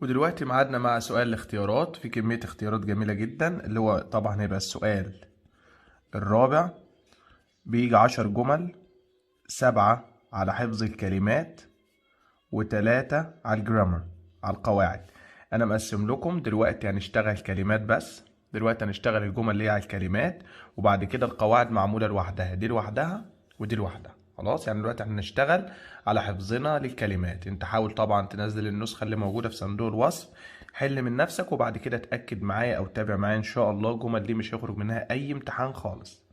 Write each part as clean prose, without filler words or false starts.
ودلوقتي معادنا مع سؤال الاختيارات. في كمية اختيارات جميلة جدا، اللي هو طبعا هيبقى السؤال الرابع. بيجي 10 جمل، 7 على حفظ الكلمات و3 على الجرامر، على القواعد. أنا مقسم لكم دلوقتي هنشتغل كلمات بس. دلوقتي هنشتغل الجمل اللي هي على الكلمات، وبعد كده القواعد معمولة لوحدها، دي لوحدها ودي لوحدها. خلاص، يعني دلوقتي هنشتغل على حفظنا للكلمات. انت حاول طبعا تنزل النسخة اللي موجودة في صندوق الوصف، حل من نفسك وبعد كده اتأكد معايا او تابع معايا ان شاء الله. الجمل دي مش هيخرج منها اي امتحان خالص.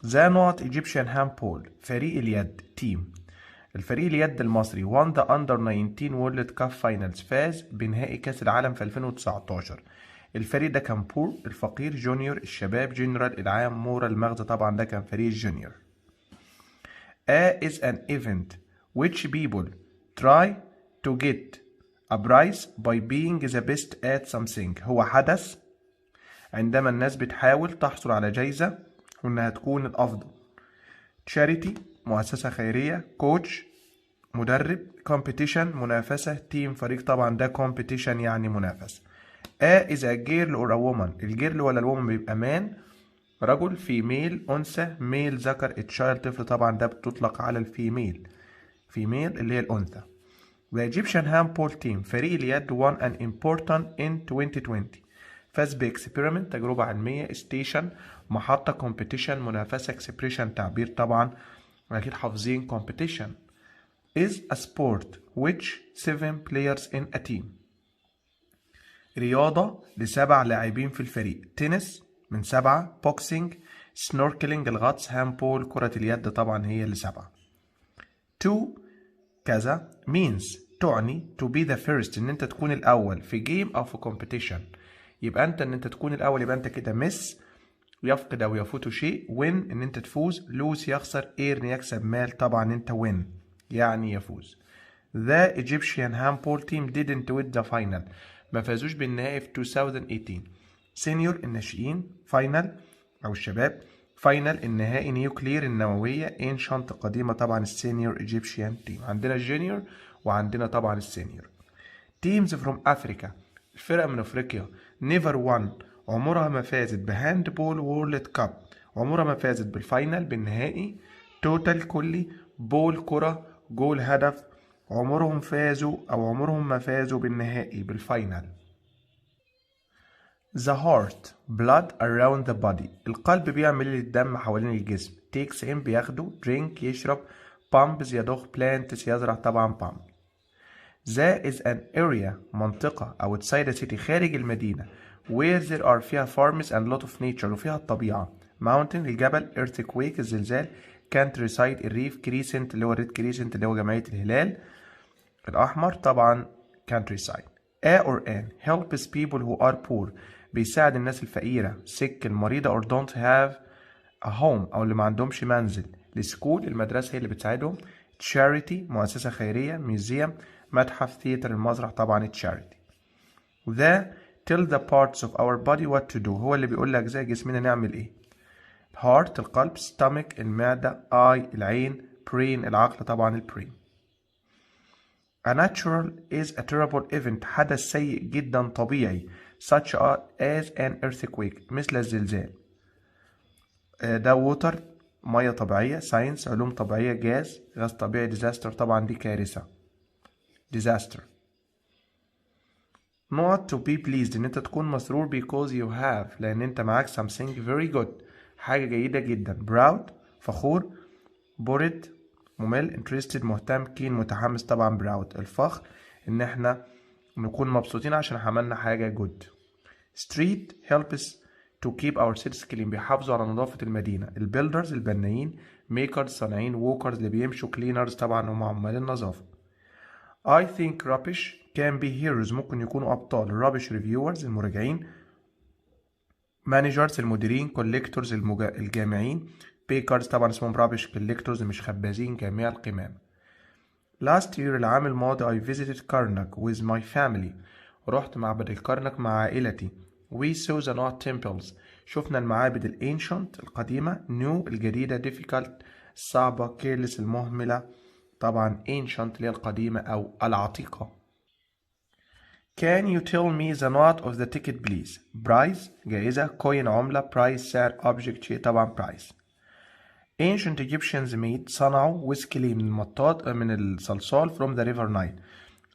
ذا نوت ايجيبشن هاندبول، فريق اليد تيم. الفريق اليد المصري won the under 19 وورلد كاب فاينلز، فاز بنهائي كأس العالم في 2019. الفريق ده كان بور الفقير، جونيور الشباب، جنرال العام، مورا المغزى طبعا ده كان فريق الجونيور. A is an event which people try to get a prize by being the best at something. هو حدث عندما الناس بتحاول تحصل على جايزة وإنها تكون الأفضل. Charity مؤسسة خيرية. Coach مدرب. Competition منافسة. Team فريق طبعا ده competition يعني منافسة. A is a girl or a woman. الجيرل ولا الwoman بيبقى مان رجل، فيميل أنثى، ميل ذكر، تشايلد طفل طبعا ده بتطلق على الفيميل، فيميل اللي هي الأنثى. The Egyptian handball team فريق اليد won an important in 2020، فاز بإكسبيرمنت تجربة علمية، ستيشن محطة، كومبيتيشن منافسة، اكسبريشن تعبير طبعا أكيد حافظين competition is a sport which 7 players in a team. رياضة لسبع لاعبين في الفريق. تنس من 7، بوكسينج، سنوركلينج الغطس، هامبول كرة اليد طبعا هي اللي 7. to كذا means تعني to be the first ان انت تكون الاول في جيم او في competition. يبقى انت ان انت تكون الاول، يبقى انت كده miss يفقد او يفوت شيء، win ان انت تفوز، lose يخسر، earn يكسب مال طبعا انت win يعني يفوز. The Egyptian handball team didn't win the final، ما فازوش بالنهائي في 2018. سينيور الناشئين، فاينل او الشباب، فاينل النهائي، نيوكلير النووية، انشانت قديمة طبعا السينيور ايجيبشيان تيم. عندنا الجونيور وعندنا طبعا السينيور. تيمز فروم افريكا، الفرق من افريقيا. نيفر وان عمرها ما فازت بهاند بول وورلد كاب، عمرها ما فازت بالفاينل بالنهائي. توتال كلي، بول كرة، جول هدف، عمرهم فازوا او عمرهم ما فازوا بالنهائي بالفاينل. The heart blood around the body، القلب بيعمل الدم حوالين الجسم. takes in بياخده، drink يشرب، pumps يضخ، plants يزرع طبعا pump. There is an area منطقة outside the city خارج المدينة where there are فيها farms and lot of nature وفيها الطبيعة. mountain الجبل، earthquake الزلزال، countryside الريف، crescent اللي هو red crescent اللي هو جمعية الهلال الأحمر طبعا countryside. A or an helps people who are poor، بيساعد الناس الفقيرة، sick المريضة، or don't have a home أو اللي ما عندهمش منزل. السكول المدرسة هي اللي بتساعدهم. charity مؤسسة خيرية. museum متحف. theater المسرح طبعا charity. The tell the parts of our body what to do، هو اللي بيقول لك زي جسمنا نعمل ايه. heart القلب، stomach المعدة، eye العين، brain العقل طبعا البرين. A natural is a terrible event، حدث سيء جدا طبيعي، such as an earthquake مثل الزلزال. ده water مية طبيعية، science علوم طبيعية، جاز غاز طبيعي، disaster طبعا دي كارثة disaster. not to be pleased ان انت تكون مسرور because you have لان انت معاك something very good حاجة جيدة جدا. proud فخور، bored ممل، interested مهتم، keen متحمس طبعا proud. الفخر ان احنا نكون مبسوطين عشان عملنا حاجة good. street helps to keep our cities clean بيحافظوا على نظافة المدينة. البيلدرز البنايين، makers صانعين، walkers اللي بيمشوا، cleaners طبعا هم عمال النظافة. I think rubbish can be heroes ممكن يكونوا أبطال. rubbish reviewers المراجعين، managers المديرين، collectors الجامعين، bakers طبعا اسمهم rubbish collectors مش خبازين، جميع القمام. last year العام الماضي I visited Karnak with my family، رحت معبد الكرنك مع عائلتي. we saw the not temples شفنا المعابد الانشنت القديمة، new الجديدة، difficult الصعبة، careless المهملة طبعا ancient اللي هي القديمة أو العتيقة. Can you tell me the note of the ticket please? Price جائزة، coin عملة، price سعر، object شيء طبعا price. Ancient Egyptians made صنعوا with clay من الصلصال from the river Nile.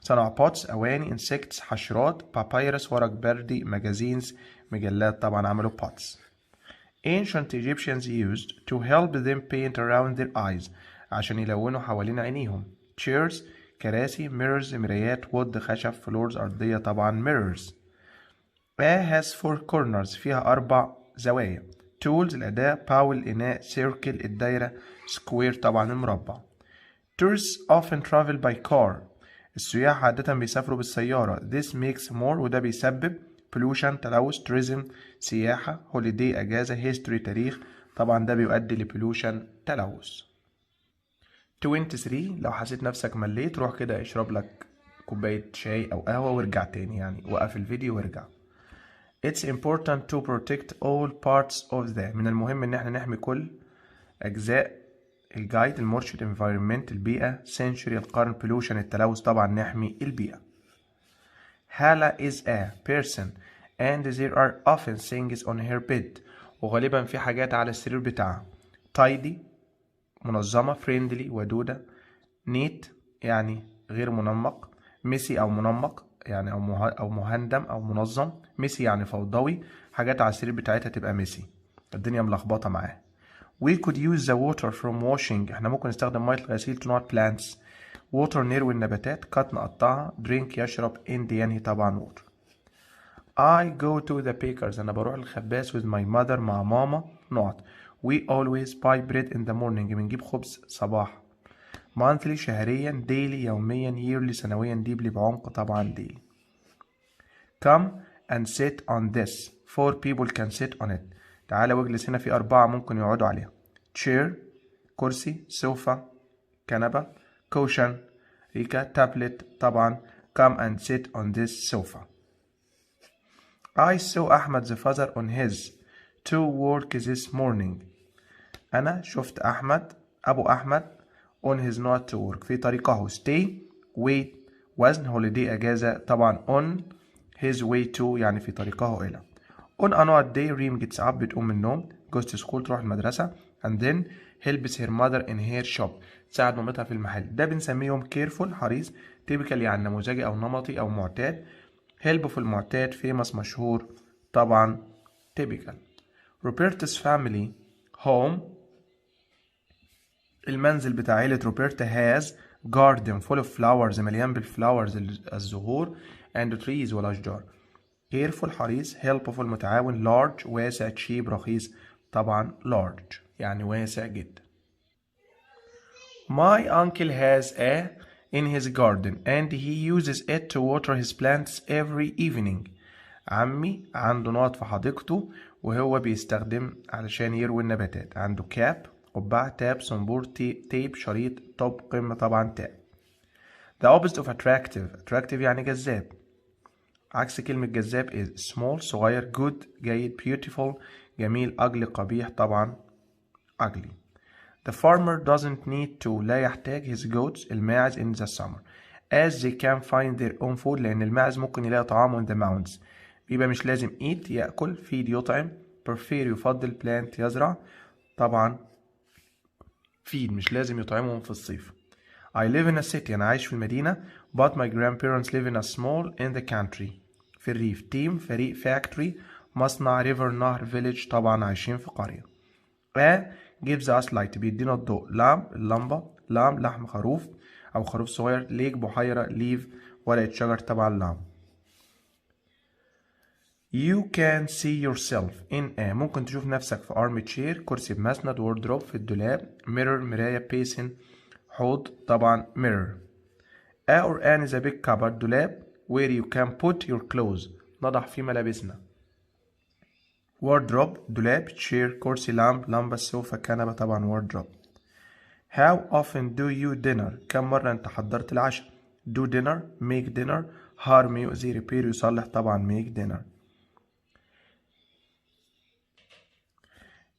صنعوا pots أواني، insects حشرات، papyrus ورق بردي، magazines مجلات طبعا عملوا pots. Ancient Egyptians used to help them paint around their eyes عشان يلونوا حوالين عينيهم. Chairs كراسي، mirrors مرايات، wood خشب، floors أرضية طبعا mirrors. A has four corners فيها 4 زوايا. tools الأداة، bowl الإناء، circle الدايرة، square طبعا المربع. Tourists often travel by car. السياح عادة بيسافروا بالسيارة. This makes more وده بيسبب pollution تلوث، tourism سياحة، holiday أجازة، history تاريخ، طبعا ده بيؤدي لبولوشن تلوث. 23 لو حسيت نفسك مليت روح كده اشرب لك كوباية شاي أو قهوة وارجع تاني، يعني وقف الفيديو وارجع. It's important to protect all parts of the من المهم إن احنا نحمي كل أجزاء الجايد، المرشد، environment البيئة، century القرن، pollution التلوث، طبعا نحمي البيئة. Hala is a person and there are often things on her bed وغالبا في حاجات على السرير بتاعها. tidy منظمة، friendly ودودة، neat يعني غير منمق، messy أو منمق يعني أو مهندم أو منظم، messy يعني فوضوي، حاجات على السرير بتاعتها تبقى messy الدنيا ملخبطة معاها. We could use the water from washing احنا ممكن نستخدم مية الغسيل to not plants. water نروي النباتات، cut نقطعها، drink يشرب، end ينهي طبعا water. I go to the bakers أنا بروح الخباز with my mother مع ماما not. We always buy bread in the morning بنجيب خبز صباح. monthly شهريا، daily يوميا، yearly سنويا، deeply بعمق طبعا daily. Come and sit on this. 4 people can sit on it. تعالى واجلس هنا، في 4 ممكن يقعدوا عليها. chair كرسي، sofa كنبة، cushion ريكة، tablet طبعا. come and sit on this sofa. I saw أحمد the father on his to work this morning. أنا شفت أحمد أبو أحمد on his not to work في طريقه stay wait وزن holiday أجازة طبعا on his way to يعني في طريقه إلى. on another day ريم gets up بتقوم من النوم goes to school تروح المدرسة and then helps her mother in her shop تساعد مامتها في المحل. ده بنسميهم careful حريص typical يعني نموذجي أو نمطي أو معتاد. helpful معتاد، famous مشهور طبعا typical. Roberta's family home المنزل بتاع عيلة روبرتا has garden full of flowers مليان بالفلاورز الزهور and trees والأشجار. careful حريص، helpful متعاون، large واسع، cheap رخيص طبعا large يعني واسع جدا. My uncle has a in his garden and he uses it to water his plants every evening. عمي عنده نقط في حديقته وهو بيستخدم علشان يروي النباتات. عنده كاب قبعة، تاب صنبور، تيب شريط، توب قمة طبعا تاب. The opposite of attractive يعني جذاب. عكس كلمة جذاب is small صغير، good جيد، beautiful جميل، ugly قبيح طبعا ugly. The farmer doesn't need to لا يحتاج his goats الماعز in the summer as they can find their own food لأن الماعز ممكن يلاقي طعامه in the mountains. بيبقى مش لازم eat يأكل، feed يطعم، prefer يفضل، plant يزرع طبعا feed مش لازم يطعمهم في الصيف. I live in a city أنا عايش في المدينة but my grandparents live in a small in the country في الريف. team فريق، factory مصنع، river نهر، village طبعا عايشين في قرية. A gives us light بيدينا الضوء. lamp اللمبة، lamb لحم خروف أو خروف صغير، lake بحيرة، leaf ورقة شجر طبعا lamb. You can see yourself in a ممكن تشوف نفسك في arm chair كرسي بمسند، wardrobe في الدولاب، mirror مراية، basin حوض طبعا mirror. A or an is a big cupboard دولاب where you can put your clothes نضع فيه ملابسنا. wardrobe دولاب، chair كرسي، lamp لمبة، sofa كنبة طبعا wardrobe. How often do you dinner كم مرة انت حضرت العشاء. do dinner make dinner harm يؤذي repair يصلح طبعا make dinner.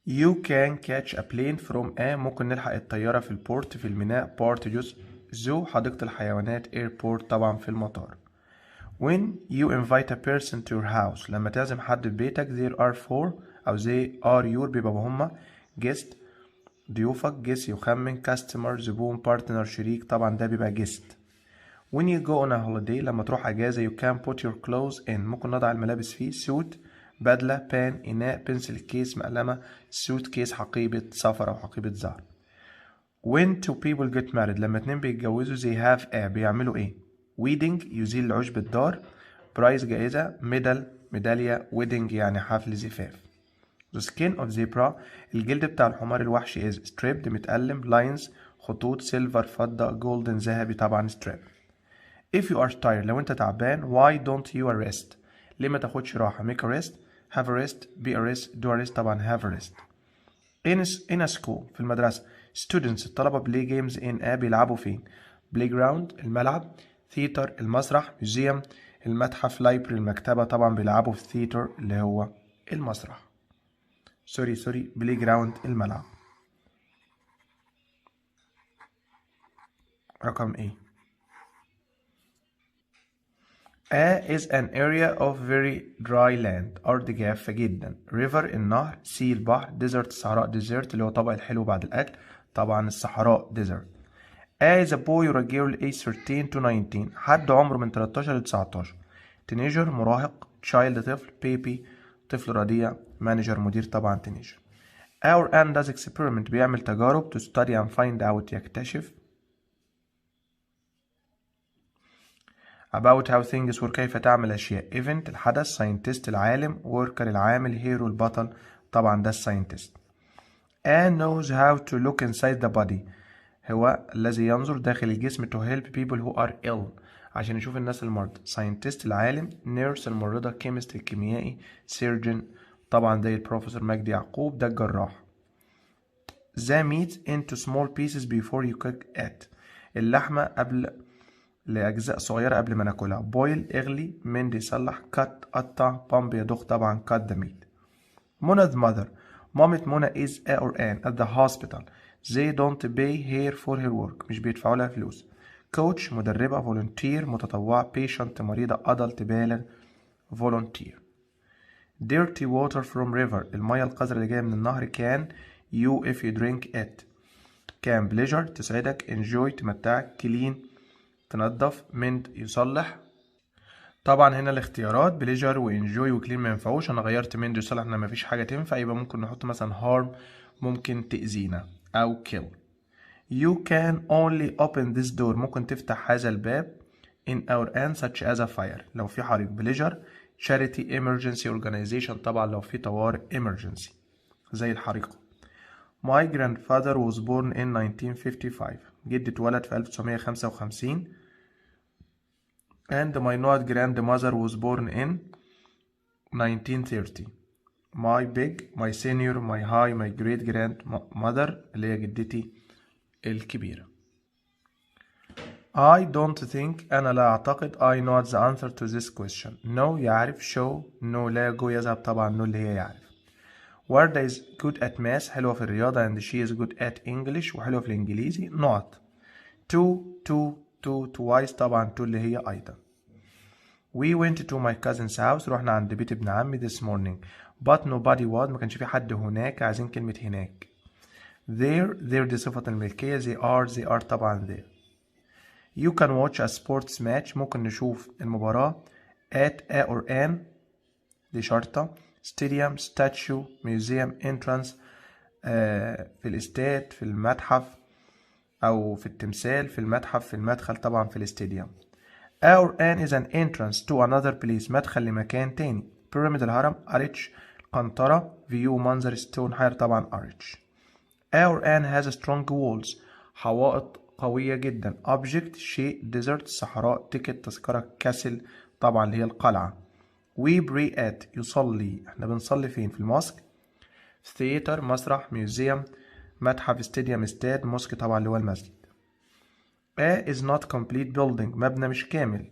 You can catch a plane from a ممكن نلحق الطيارة في البورت في الميناء، بارت جزء، zoo حديقة الحيوانات، airport طبعا في المطار. when you invite a person to your house لما تعزم حد في بيتك there are four أو they are your بيبقى هما guest ضيوفك guest يخمن customer زبون partner شريك طبعا ده بيبقى guest. when you go on a holiday لما تروح أجازة you can put your clothes in ممكن نضع الملابس فيه suit بدلة بان إناء بنسل كيس مقلمة suit كيس حقيبة سفر أو حقيبة زهر. when two people get married لما اتنين بيتجوزوا they have a بيعملوا ايه wedding يزيل العشب الدار prize جائزة medal ميدالية wedding يعني حفل زفاف. the skin of zebra الجلد بتاع الحمار الوحشي is stripped متقلم lines خطوط silver فضة golden ذهبي طبعا strip. if you are tired لو انت تعبان why don't you rest ليه ما تاخدش راحة make a rest have a rest be a rest do a rest طبعا have a rest. in a school في المدرسة students الطلبة play games in a بيلعبوا فين playground الملعب theater المسرح museum المتحف library المكتبة طبعا بيلعبوا في theater اللي هو المسرح سوري playground الملعب. رقم ايه A is an area of very dry land أرض جافة جدا river النهر sea البحر desert الصحراء desert اللي هو طبق الحلو بعد الأكل طبعا الصحراء desert. A is a boy or a girl age 13 to 19 حد عمره من 13 ل 19 teenager مراهق child طفل baby طفل رضيع manager مدير طبعا teenager. Our Anne does experiment بيعمل تجارب to study and find out يكتشف about how things work كيف تعمل أشياء event الحدث scientist العالم worker العامل hero البطل طبعا ده الساينتست. Anne knows how to look inside the body هو الذي ينظر داخل الجسم to help people who are ill عشان يشوف الناس المرضى scientist العالم nurse الممرضة chemist الكيميائي surgeon طبعا زي البروفيسور مجدي يعقوب ده الجراح. the meat into small pieces before you cook it اللحمة لأجزاء صغيرة قبل ما ناكلها boil اغلي mend يصلح cut قطع pump يضخ طبعا cut the meat. منى mother مامة منى is a or an at the hospital they don't pay her for her work مش بيدفعوا لها فلوس. coach مدربة volunteer متطوعة patient مريضة adult بالغ volunteer. dirty water from river المية القذرة اللي جاية من النهر can you if you drink it can pleasure تسعدك enjoy تمتعك clean تنظف mend يصلح. طبعا هنا الاختيارات بليجر وانجوي وكلين ما ينفعوش انا غيرت mend يصلح ان مفيش حاجه تنفع يبقى ممكن نحط مثلا harm ممكن تأذينا او kill. you can only open this door ممكن تفتح هذا الباب in our end such as a fire لو في حريق بليجر charity emergency organization طبعا لو في طوارئ emergency زي الحريقه. my grandfather was born in 1955 جدي اتولد في 1955 and my not grandmother was born in 1930. my big my senior my high my great grandmother اللي هي جدتي الكبيرة. I don't think أنا لا أعتقد I know the answer to this question. no يعرف show no لا go يذهب طبعا no اللي هي يعرف. وردة is good at math حلوة في الرياضة and she is good at English وحلوة في الإنجليزي not. to twice طبعا to اللي هي أيضا. we went to my cousin's house رحنا عند بيت ابن عمي this morning but nobody was ما كانش في حد هناك عايزين كلمة هناك. there دي صفة الملكية they are طبعا there. you can watch a sports match ممكن نشوف المباراة at a or an دي شرطة stadium statue museum entrance في الاستاد في المتحف أو في التمثال في المتحف في المدخل طبعا في الاستاديوم. or an is an entrance to another place مدخل لمكان تاني. pyramid الهرم arch قنطرة view منظر stone حجر طبعا arch. or an has strong walls حوائط قوية جدا. object شيء desert صحراء ticket تذكرة castle طبعا اللي هي القلعة. we pray at يصلي احنا بنصلي فين في المosque theater مسرح museum متحف استاديوم استاد موسك طبعا اللي هو المسجد. A is not complete building مبنى مش كامل.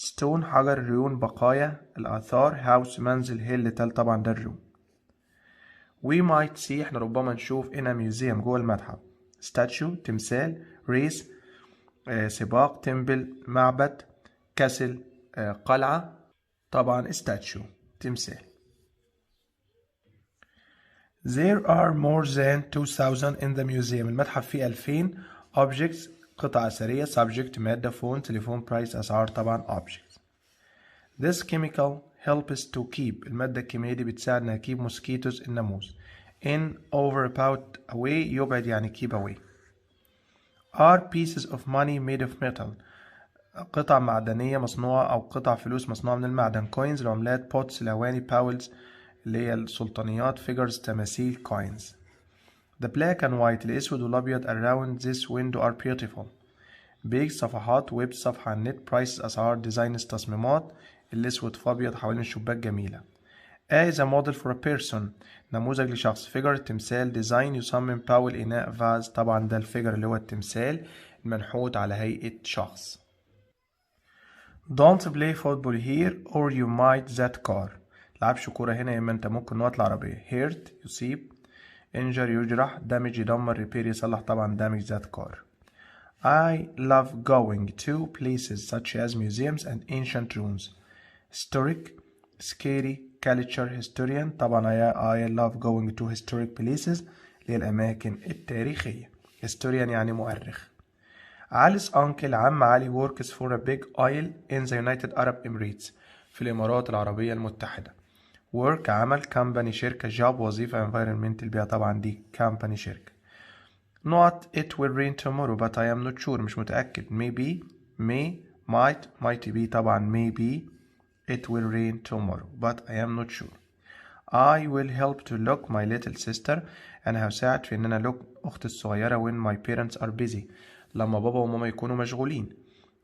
stone حجر ريون بقايا الآثار house منزل hill تل طبعا ده الريون. we might see احنا ربما نشوف in a museum جوه المتحف statue تمثال race سباق temple معبد castle قلعة، طبعا statue تمثال. There are more than 2000 in the museum. المتحف فيه 2000 objects قطع أثرية subject مادة phone تليفون price أسعار طبعا objects. This chemical helps to keep المادة الكيميائية دي بتساعد إنها keep mosquitoes الناموس in over about away يبعد يعني keep away. Are pieces of money made of metal قطع معدنية مصنوعة أو قطع فلوس مصنوعة من المعدن. coins العملات pots الأواني powels اللي هي السلطانيات figures تماثيل coins. The black and white الأسود والأبيض around this window are beautiful. big صفحات web صفحة على النت prices أسعار designs تصميمات الأسود في أبيض حوالين الشباك جميلة. A is a model for a person نموذج لشخص. figure تمثال design يصمم باول إناء vase طبعا ده الفيجر اللي هو التمثال المنحوت على هيئة شخص. Don't play football here or you might that car تلعبش كورة هنا يا إما أنت ممكن نوقت العربية. hurt يصيب injure يجرح damage يدمر repair يصلح طبعا damage that car. I love going to places such as museums and ancient ruins. historic scary culture historian طبعا I love going to historic places اللي هي الأماكن التاريخية. historian يعني مؤرخ. Ali's uncle عم علي works for a big oil in the United Arab Emirates في الإمارات العربية المتحدة. work عمل company شركة job وظيفة environment البيئة طبعا دي company شركة. not it will rain tomorrow but I am not sure مش متأكد. maybe may might be طبعا maybe it will rain tomorrow but I am not sure. I will help to look my little sister أنا هساعد في إن أنا look أختي الصغيرة when my parents are busy لما بابا وماما يكونوا مشغولين.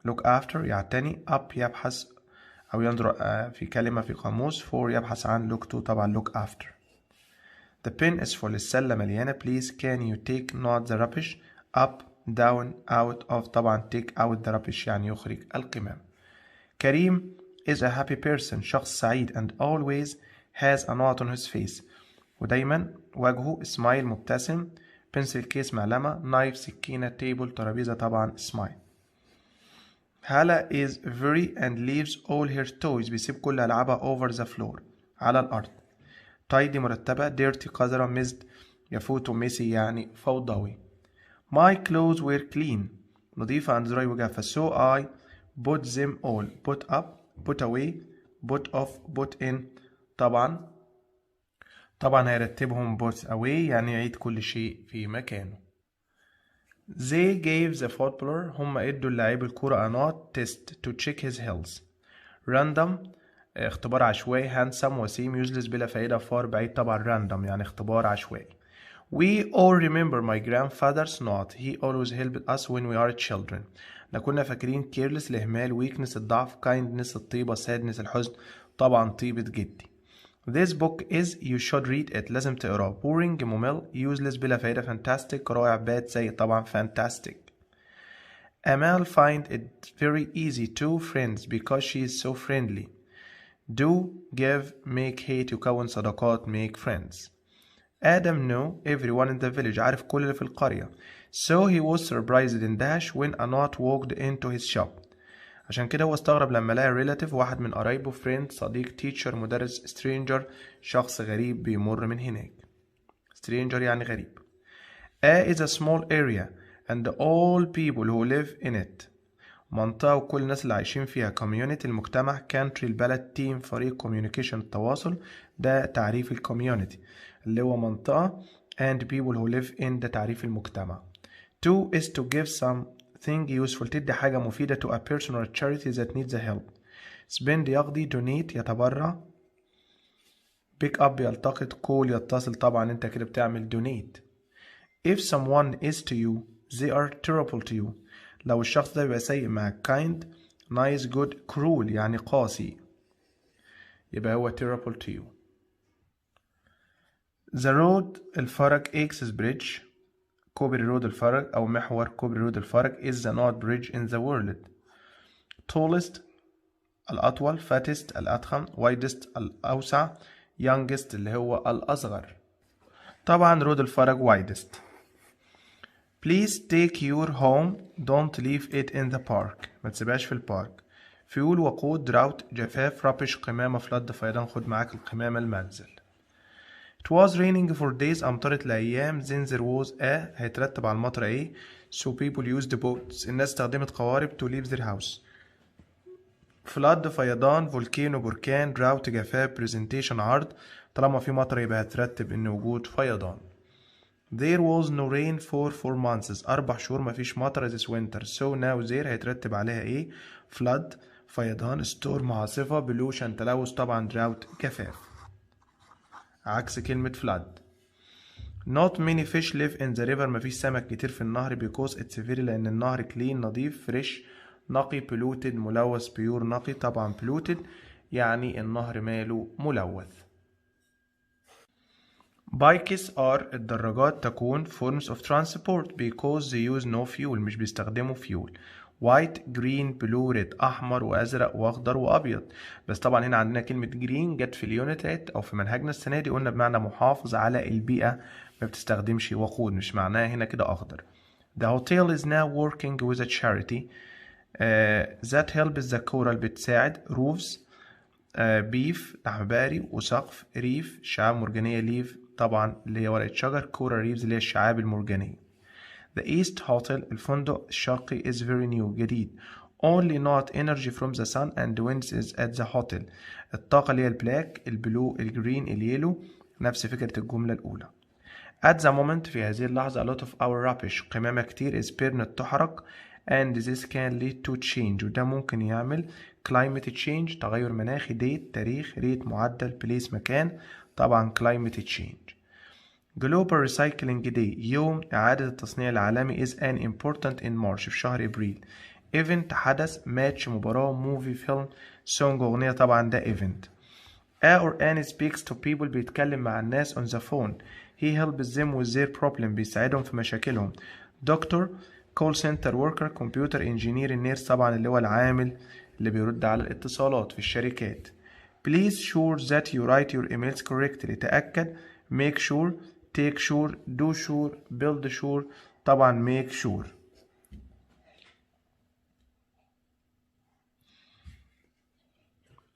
look after يعتني up يبحث أو ينظر في كلمة في قاموس for يبحث عن look to طبعا look after. the pen is full السلة مليانة. please can you take not the rubbish up down out of طبعا take out the rubbish يعني يخرج القمام. كريم is a happy person شخص سعيد and always has a knot on his face ودايما وجهه smile مبتسم. pencil case معلمة. knife سكينة. table ترابيزة طبعا smile. هالة is very and leaves all her toys بيسيب كل ألعابها over the floor على الأرض. tidy مرتبة. dirty قذرة. missed يفوت messy يعني فوضوي. my clothes were clean نظيفة and dry وجافة so I put them all put up put away put off put in طبعا هيرتبهم put away يعني يعيد كل شيء في مكانه. they gave the footballer هم ادوا اللاعب الكرة a not test to check his health. random اختبار عشوائي. handsome وسيم useless بلا فائدة. far بعيد طبعا random يعني اختبار عشوائي. we all remember my grandfather's not he always helped us when we are children. كنا فاكرين careless الإهمال. weakness الضعف. kindness الطيبة. sadness الحزن طبعا طيبة جدي. this book is you should read it لازم تقراه. boring ممل. useless بلا فائدة. fantastic رائع. bad سيء طبعا fantastic. Amal find it very easy to friends because she is so friendly. do give make hate يكون صداقات make friends. Adam knew everyone in the village عارف كل اللي في القرية. so he was surprised in dash when a not walked into his shop عشان كده هو استغرب لما لقى relative واحد من قرايبه friend صديق teacher مدرس stranger شخص غريب بيمر من هناك. stranger يعني غريب. A is a small area and all people who live in it منطقة وكل الناس اللي عايشين فيها. community المجتمع. country البلد. team فريق. communication التواصل. ده تعريف الكوميونيتي اللي هو منطقة and people who live in ده تعريف المجتمع. to is to give something useful تدي حاجة مفيدة to a person or a charity that needs the help. spend يقضي. donate يتبرع. pick up يلتقط. call يتصل طبعا انت كده بتعمل donate. if someone is to you they are terrible to you لو الشخص ده بيبقى سيء معك. kind nice good cruel يعني قاسي يبقى هو terrible to you. the road الفرج access bridge كوبري رود الفرج أو محور كوبري رود الفرج is the not bridge in the world. tallest الأطول. fattest الأضخم. widest الأوسع. youngest اللي هو الأصغر. طبعا رود الفرج widest. please take your home don't leave it in the park ما تسيبهاش في البارك. فيول وقود drought جفاف rubbish قمامة flood فيضان خد معاك القمامة المنزل. It was raining for days أمطرت لأيام then there was a هيترتب على المطر إيه so people used boats الناس استخدمت قوارب to leave their house. flood فيضان volcano بركان drought جفاف presentation عرض طالما في مطر يبقى هترتب إن وجود فيضان. There was no rain for 4 months 4 شهور مفيش مطر this winter so now there هيترتب عليها إيه flood فيضان storm عاصفة pollution تلوث طبعا drought جفاف عكس كلمة flood. Not many fish live in the river مفيش سمك كتير في النهر because it's very لأن النهر clean نظيف fresh نقي polluted ملوث pure نقي طبعا polluted يعني النهر ماله ملوث. Bikes are الدراجات تكون forms of transport because they use no fuel مش بيستخدموا fuel. white green blue red أحمر وأزرق وأخضر وأبيض بس طبعا هنا عندنا كلمة green جت في اليونت أو في منهجنا السنة دي قلنا بمعنى محافظ على البيئة ما بتستخدمش وقود مش معناها هنا كده أخضر. The hotel is now working with a charity that helps the coral بتساعد roofs beef لحم بقري وسقف ريف شعاب مرجانية ليف طبعا اللي هي ورقة شجر كورال ريفز اللي هي الشعاب المرجانية. The East Hotel الفندق الشرقي is very new جديد. Only not energy from the sun and winds is at the hotel. الطاقة اللي هي البلاك البلو الجرين اليلو نفس فكرة الجملة الأولى. At the moment في هذه اللحظة a lot of our rubbish قمامة كتير is burned تحرق and this can lead to change وده ممكن يعمل climate change تغير مناخي date تاريخ rate معدل place مكان طبعا climate change. Global Recycling Day يوم إعادة التصنيع العالمي is an important in March في شهر إبريل. Event حدث match مباراة movie film song أغنية طبعا ده event. A or an speaks to people بيتكلم مع الناس on the phone. He helps them with their problem بيساعدهم في مشاكلهم. Doctor call center worker computer engineer النيرس طبعا اللي هو العامل اللي بيرد على الاتصالات في الشركات. Please sure that you write your emails correctly تأكد make sure take sure do sure build sure طبعا make sure.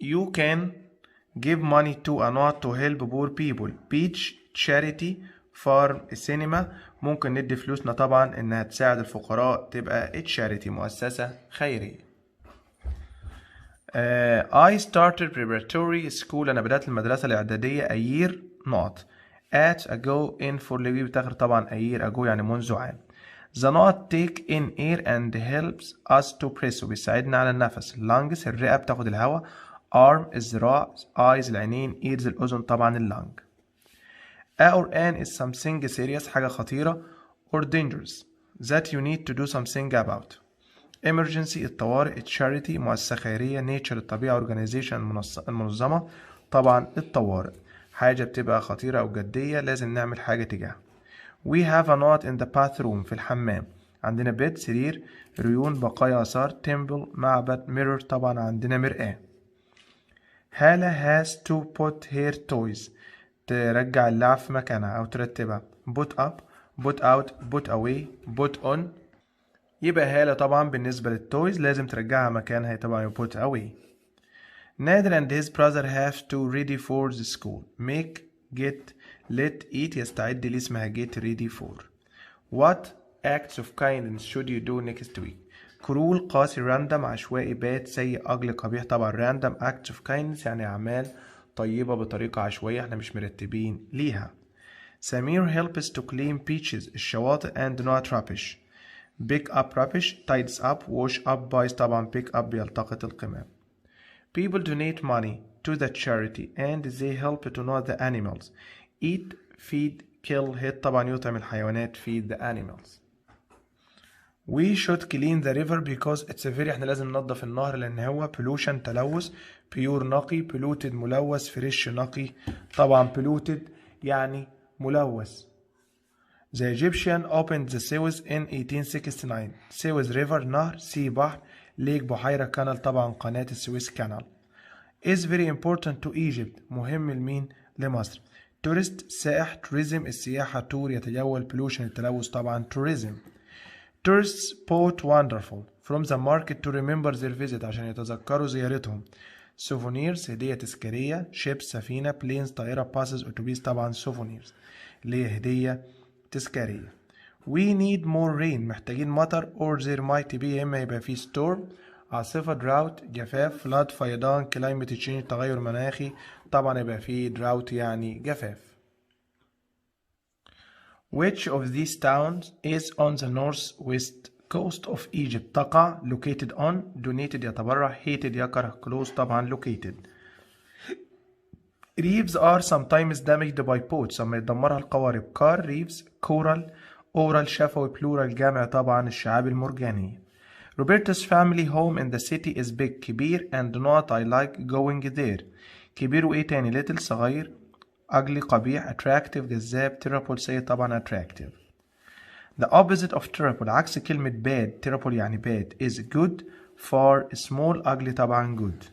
You can give money to a not to help poor people beach charity farm cinema ممكن ندي فلوسنا طبعا انها تساعد الفقراء تبقى charity مؤسسة خيرية. I started preparatory school أنا بدأت المدرسة الإعدادية a year not at ago in for لغي بتاخر طبعا a year ago يعني منذ عام. The not take in air and helps us to press وبيساعدنا على النفس. lungs الرئة بتاخد الهواء arm الذراع eyes العينين ears الأذن طبعا اللنج. A or an is something serious حاجة خطيرة or dangerous that you need to do something about. emergency الطوارئ charity مؤسسة خيرية nature الطبيعة organization المنظمة طبعا الطوارئ حاجة بتبقى خطيرة أو جدية لازم نعمل حاجة تجاهها. We have a knot in the bathroom في الحمام عندنا بيت سرير ريون بقايا آثار temple معبد mirror طبعا عندنا مرآة. هالة has to put her toys ترجع اللعب في مكانها أو ترتبها put up put out put away put on يبقى هالة طبعا بالنسبة للتويز لازم ترجعها مكانها طبعا put away. نادر and his brother have to ready for the school make get let eat يستعد لي اسمها get ready for. What acts of kindness should you do next week. cruel قاسي random عشوائي bad سيء ugly قبيح طبعا random acts of kindness يعني أعمال طيبة بطريقة عشوائية احنا مش مرتبين ليها. سمير helps to clean beaches الشواطئ and not rubbish. pick up rubbish tides up wash up buys طبعا pick up بيلتقط القمام. People donate money to the charity and they help to know the animals. Eat, feed, kill, hit طبعا يطعم الحيوانات feed the animals. We should clean the river because it's a very احنا لازم ننظف النهر لأن هو pollution تلوث pure نقي polluted ملوث fresh نقي طبعا polluted يعني ملوث. The Egyptian opened the Suez in 1869. Suez river نهر sea بحر lake بحيرة canal طبعا قناة السويس canal. is very important to Egypt مهم لمين؟ لمصر. tourist سائح tourism السياحة tour يتجول pollution التلوث طبعا tourism. tourists spot wonderful from the market to remember their visit عشان يتذكروا زيارتهم. souvenirs هدية تذكارية. ship سفينة. planes طائرة. buses أتوبيس طبعا souvenirs اللي هي هدية تذكارية. we need more rain محتاجين مطر or there might be يا إما يبقى فيه storm عاصفة drought جفاف flood فيضان climate change تغير مناخي طبعا يبقى فيه drought يعني جفاف. Which of these towns is on the northwest coast of Egypt تقع located on donated يتبرع hated يكره close طبعا located. Reefs are sometimes damaged by boats لما يدمرها القوارب. car reefs coral oral شفوي plural جمع طبعا الشعاب المرجانية. Roberta's family home in the city is big كبير and not I like going there. كبير وإيه تاني little صغير ugly قبيح attractive جذاب terrible سيء طبعا attractive. The opposite of terrible عكس كلمة bad terrible يعني bad is good far small ugly طبعا good.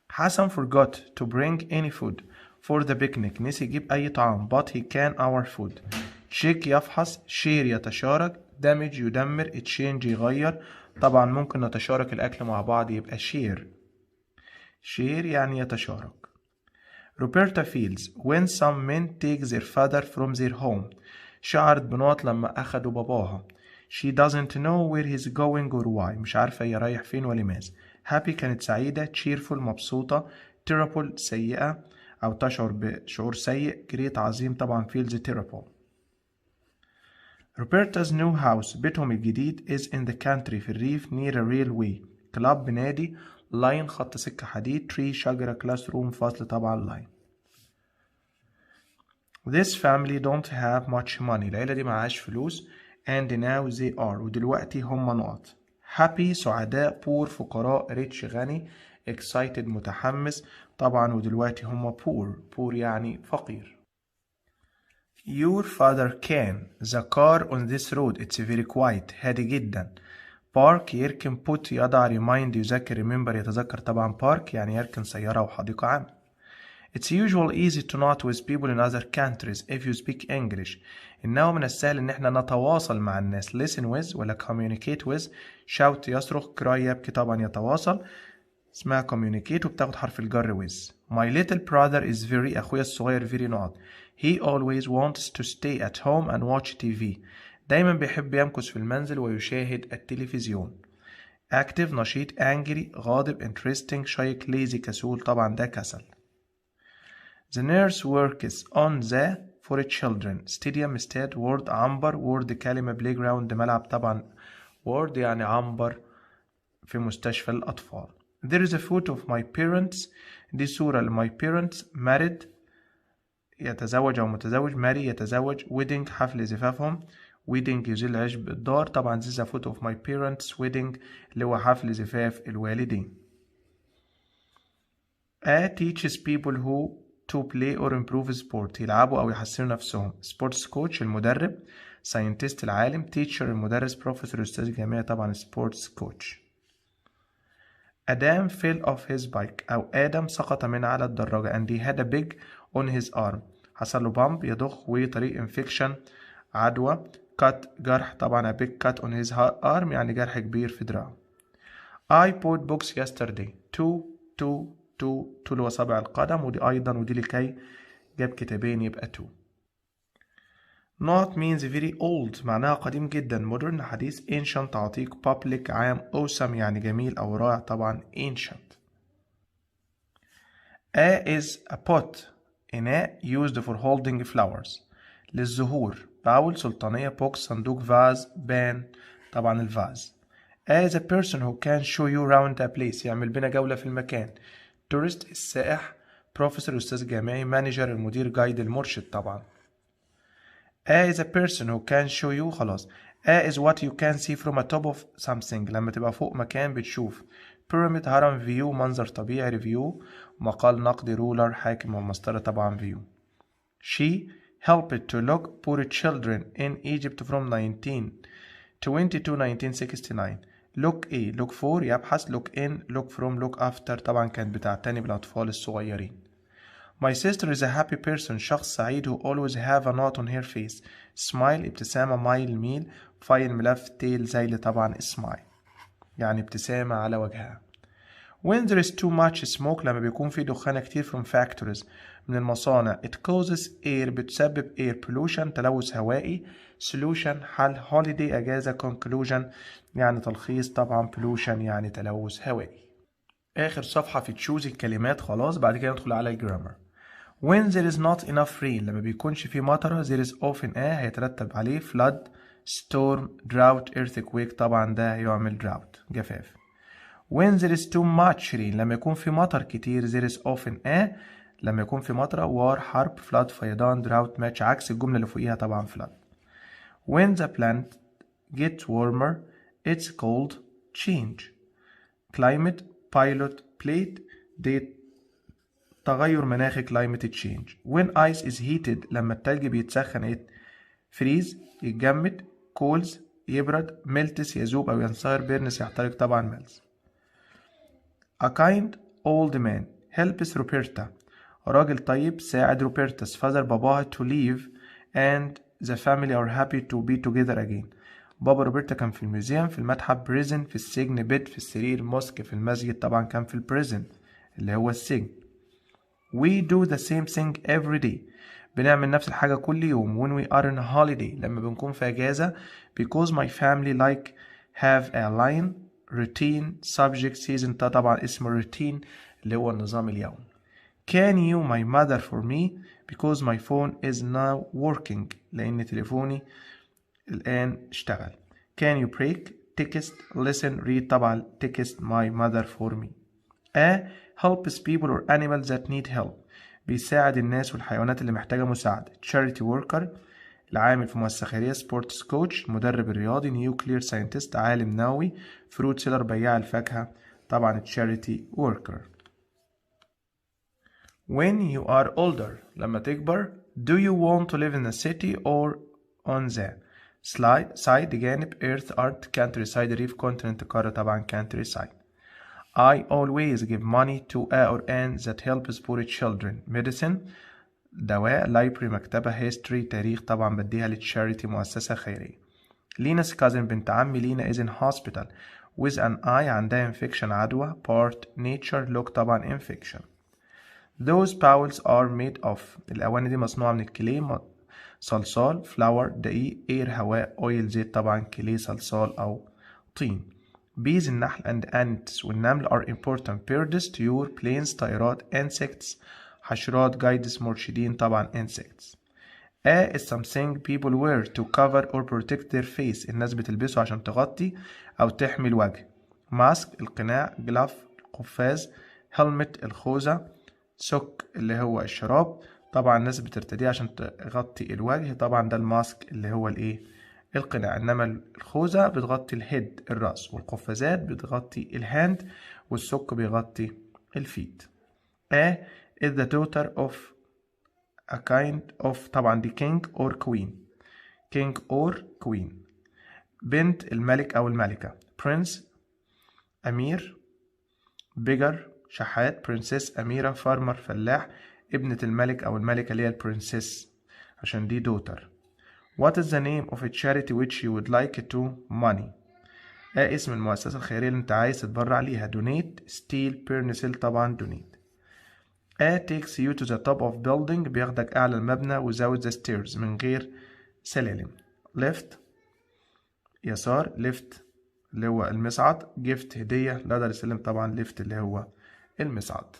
حسن forgot to bring any food for the picnic نسي يجيب أي طعام but he can our food. check يفحص share يتشارك damage يدمر exchange يغير طبعا ممكن نتشارك الأكل مع بعض يبقى share يعني يتشارك. Roberta feels when some men take their father from their home شعرت بنوط لما أخدوا باباها. she doesn't know where he's going or why مش عارفة هي رايح فين ولماذا. happy كانت سعيدة cheerful مبسوطة terrible سيئة أو تشعر بشعور سيء great عظيم طبعا feels terrible. Roberta's new house بيتهم الجديد is in the country في الريف near a railway club نادي line خط سكة حديد tree شجرة classroom فصل طبعا line. This family don't have much money العيلة دي معهاش فلوس and now they are ودلوقتي هم نقط. happy سعداء poor فقراء rich غني excited متحمس طبعا ودلوقتي هم poor يعني فقير. Your father can the car on this road it's very quiet هادي جدا. park يركن put يضع remind يذكر remember يتذكر طبعا park يعني يركن سيارة أو حديقة عامة. It's usually easy to not with people in other countries if you speak English. إنه من السهل إن احنا نتواصل مع الناس listen with ولا communicate with. shout يصرخ cry يبكي طبعا يتواصل اسمها communicate وبتاخد حرف الجر with. My little brother is very أخويا الصغير very not. He always wants to stay at home and watch TV. دايما بيحب يمكث في المنزل ويشاهد التلفزيون. active نشيط angry غاضب interesting شيق lazy كسول طبعا ده كسل. The nurse works on the for children stadium استاد word عنبر word كلمة playground ملعب طبعا word يعني عنبر في مستشفى الأطفال. There is a photo of my parents دي صورة ل my parents married يتزوج أو متزوج marry يتزوج wedding حفل زفافهم wedding يزيل عشب الدار طبعا this is a photo of my parents wedding اللي هو حفل زفاف الوالدين. A teaches people who to play or improve sport يلعبوا أو يحسنوا نفسهم. sports coach المدرب scientist العالم teacher المدرس professor أستاذ جامعي طبعا sports coach. Adam fell off his bike أو آدم سقط من على الدراجة and he had a big on his arm حصل له بامب يضخ وطريق infection عدوى cut جرح طبعا a big cut on his arm يعني جرح كبير في دراعه. I bought books yesterday two اللي هو صابع القدم ودي أيضا ودي لكي جاب كتابين يبقى two. Not means very old معناها قديم جدا modern حديث ancient عتيق public عام awesome يعني جميل أو رائع طبعا ancient. A is a pot إناء used for holding flowers للزهور باول سلطانية box صندوق vase بان طبعا الفاز. A is a person who can show you around a place يعمل بنا جولة في المكان. tourist السائح professor أستاذ جامعي manager المدير guide المرشد طبعا. A is a person who can show you خلاص. A is what you can see from a top of something لما تبقى فوق مكان بتشوف. pyramid هرم view منظر طبيعي review مقال نقدي ruler حاكم ومسطرة طبعا view. She helped to look poor children in Egypt from 1920 to 1969. look A look for يبحث look in look from look after طبعا كانت بتعتني بالأطفال الصغيرين. My sister is a happy person شخص سعيد who always have a knot on her face. smile ابتسامة mile ميل file ملف tail زيل طبعا smile. يعني ابتسامة على وجهها. When there is too much smoke لما بيكون في دخانة كتير from factories من المصانع it causes air بتسبب air pollution تلوث هوائي. solution حل. holiday أجازة. conclusion يعني تلخيص طبعا. pollution يعني تلوث هوائي. آخر صفحة في تشوز الكلمات خلاص، بعد كده ندخل على الجرامر. When there is not enough rain لما بيكونش في مطرة there is often هيترتب عليه flood, storm, drought, earthquake طبعا ده هيعمل drought جفاف. When there is too much rain لما يكون في مطر كتير there is often لما يكون في مطرة war, حرب, flood, فيضان, drought, match عكس الجملة اللي فوقيها طبعا flood. When the plant gets warmer it's called change. climate, pilot, plate, date تغير مناخي climate change. When ice is heated لما التلج بيتسخن freeze يتجمد. cools يبرد. melts يذوب أو ينصهر. burns يحترق طبعا melts. A kind old man helps Roberta راجل طيب ساعد روبرتا's father باباها to leave and the family are happy to be together again. بابا روبرتا كان في الميوزيوم في المتحف. prison في السجن. bed في السرير. mosque في المسجد طبعا كان في البريزن اللي هو السجن. We do the same thing every day بنعمل نفس الحاجة كل يوم. when we are on a holiday لما بنكون في أجازة because my family like have a line routine subject season طبعا اسمه routine اللي هو النظام اليومي. Can you my mother for me because my phone is now working لأن تليفوني الآن اشتغل. Can you break text listen read طبعا text my mother for me. helps people or animals that need help بيساعد الناس والحيوانات اللي محتاجة مساعدة. charity worker العامل في مؤسسة خيرية. sports coach المدرب الرياضي. nuclear scientist عالم نووي. fruit seller بياع الفاكهة طبعا charity worker. when you are older لما تكبر do you want to live in a city or on the side جانب earth art countryside ريف continent قارة طبعا countryside. I always give money to a or an that helps poor children. medicine دواء. library مكتبة. history تاريخ طبعا بديها للتشاريتي مؤسسة خيرية. لينا's cousin بنت عمي لينا is in hospital with an eye عندها infection عدوى. part nature look طبعا infection. those bowls are made of الأواني دي مصنوعة من الكلي صلصال. flour دقيق. air هواء. oil زيت طبعا كلي صلصال أو طين. bees النحل and ants والنمل are important birds طيور. planes طائرات. insects حشرات. guides مرشدين طبعا insects. is something people wear to cover or protect their face الناس بتلبسه عشان تغطي أو تحمي الوجه. mask القناع. glove القفاز. helmet الخوذة. sock اللي هو الشراب طبعا الناس بترتديه عشان تغطي الوجه طبعا ده الماسك اللي هو الايه القناع. انما الخوذة بتغطي الهيد الرأس والقفازات بتغطي الهاند والسوك بيغطي الفيت. is the daughter of a kind of طبعا دي king or queen. king or queen. بنت الملك أو الملكة. prince أمير. beggar شحات. princess أميرة. farmer فلاح. ابنة الملك أو الملكة اللي هي البرنسيس عشان دي daughter. What is the name of a charity which you would like to money؟ اسم المؤسسة الخيرية اللي انت عايز تتبرع ليها. donate steal burn طبعا donate. takes you to the top of building بياخدك أعلى المبنى without the stairs من غير سلالم. left يسار. lift اللي هو المصعد. gift هدية. ladder السلم طبعا lift اللي هو المصعد.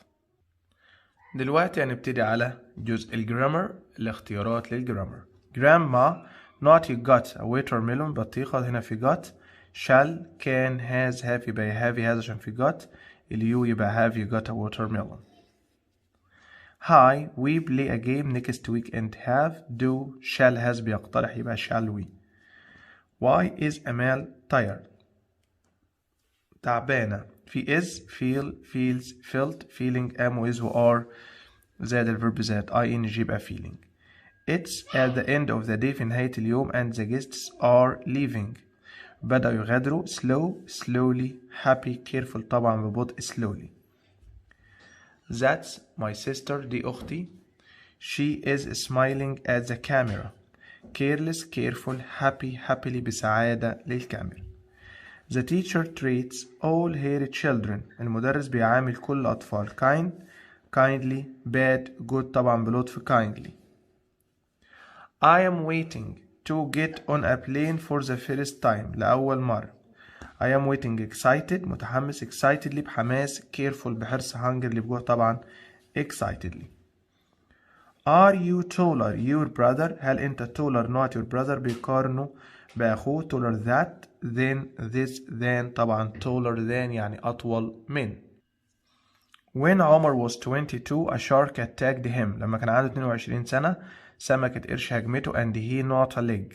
دلوقتي هنبتدي على جزء الجرامر الاختيارات للجرامر. grandma not you got a watermelon بطيخة هنا في got. shall can has have يبقى have has عشان في got. اليو يبقى have you got a watermelon. hi we play a game next week and have do shall has بيقترح يبقى shall we. why is Amal tired تعبانة. في is feel feels felt feeling am with و are زائد الفيرب زائد ing يبقى feeling. It's at the end of the day في نهاية اليوم and the guests are leaving بدأوا يغادروا. slow slowly happy careful طبعا ببطء slowly. That's my sister دي أختي. She is smiling at the camera. careless careful happy happily بسعادة للكاميرا. The teacher treats all her children. المدرس بيعامل كل الأطفال kindly bad good طبعا بلطف kindly. I am waiting to get on a plane for the first time لأول مرة. I am waiting excited متحمس excitedly بحماس careful بحرص hungerly بجوع طبعا excitedly. Are you taller your brother؟ هل أنت taller not your brother؟ بيقارنوا بأخوه taller that than this than طبعا taller than يعني أطول من. When عمر was 22 a shark attacked him. لما كان عنده 22 سنة سمكة قرش هجمته and he not a leg.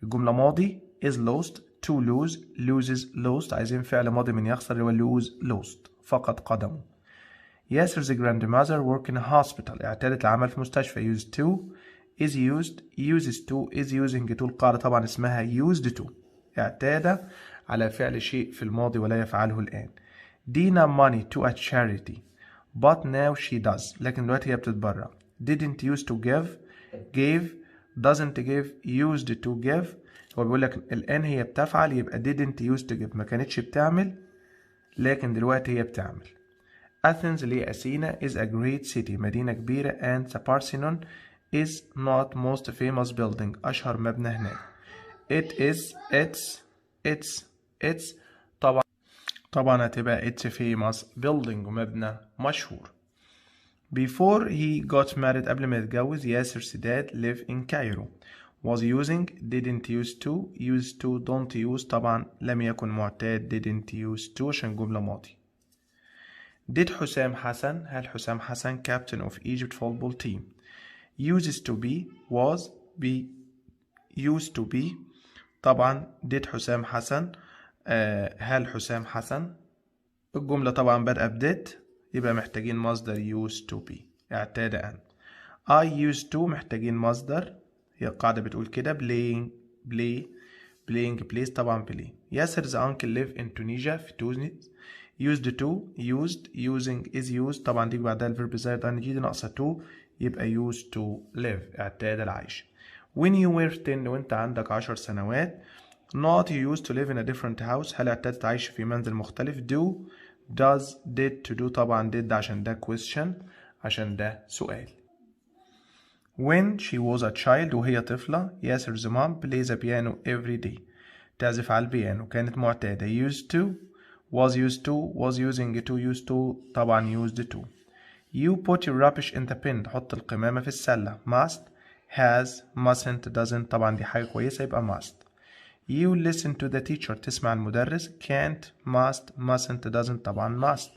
الجملة ماضي is lost to lose loses lost. عايزين فعل ماضي من يخسر اللي هو lose lost فقد قدمه. Yasser's grandmother work in a hospital. اعتادت العمل في مستشفى. used to is used uses to is using to. القاعدة طبعا اسمها used to. اعتاد على فعل شيء في الماضي ولا يفعله الآن. Dina money to a charity but now she does. لكن دلوقتي هي بتتبرع. didn't used to give gave doesn't give used to give. هو بيقول لك الآن هي بتفعل يبقى didn't used to give ما كانتش بتعمل لكن دلوقتي هي بتعمل. Athens اللي هي أثينا is a great city مدينة كبيرة and the Parthenon is not most famous building أشهر مبنى هناك. It is it's طبعا هتبقى it's famous building ومبنى مشهور. Before he got married قبل ما يتجوز ياسر dad live in Cairo. was using didn't used to don't use طبعا لم يكن معتاد didn't used to عشان جملة ماضي. Did حسام حسن هل حسام حسن captain of Egypt football team used to be was be used to be طبعا did حسام حسن هل حسام حسن الجملة طبعا بدأ بدid يبقى محتاجين مصدر used to be اعتاد أن. I used to محتاجين مصدر هي القاعدة بتقول كده playing plays طبعا play. ياسر's uncle live in Tunisia في تونس. used to used using is used طبعا دي بعدها الفيرب زائد ing دي ناقصة to يبقى used to live اعتاد العيش. when you were 10 وانت عندك 10 سنوات not you used to live in a different house هل اعتدت تعيش في منزل مختلف. do does did to do طبعا did عشان ده question عشان ده سؤال. when she was a child وهي طفلة ياسر's mom plays a piano every day تعزف على البيانو كانت معتادة. used to was used to was using to used to طبعا used to. you put your rubbish in the bin تحط القمامة في السلة. must has mustn't doesn't طبعا دي حاجة كويسة يبقى must. you listen to the teacher تسمع المدرس. can't must mustn't doesn't طبعا must.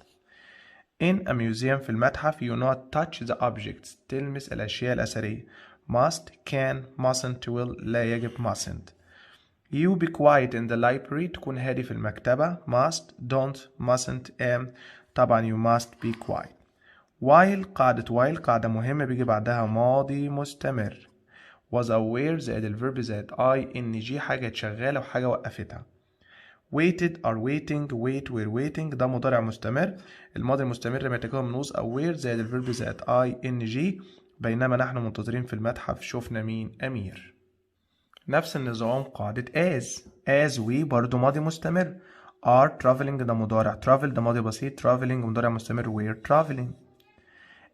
in a museum في المتحف you not touch the objects تلمس الأشياء الأثرية. must can mustn't will لا يجب mustn't. you be quiet in the library تكون هادي في المكتبة. must don't mustn't am طبعا you must be quiet. while قاعدة while قاعدة مهمة بيجي بعدها ماضي مستمر. was aware زائد الفيرب زائد ing حاجة شغالة وحاجة وقفتها. waited are waiting wait were waiting ده مضارع مستمر. الماضي المستمر لما يتكون من was aware زائد الفيرب زائد ing بينما نحن منتظرين في المتحف شفنا مين أمير. نفس النظام قاعدة as we برضو ماضي مستمر. are traveling ده مضارع travel ده ماضي بسيط traveling مضارع مستمر were traveling.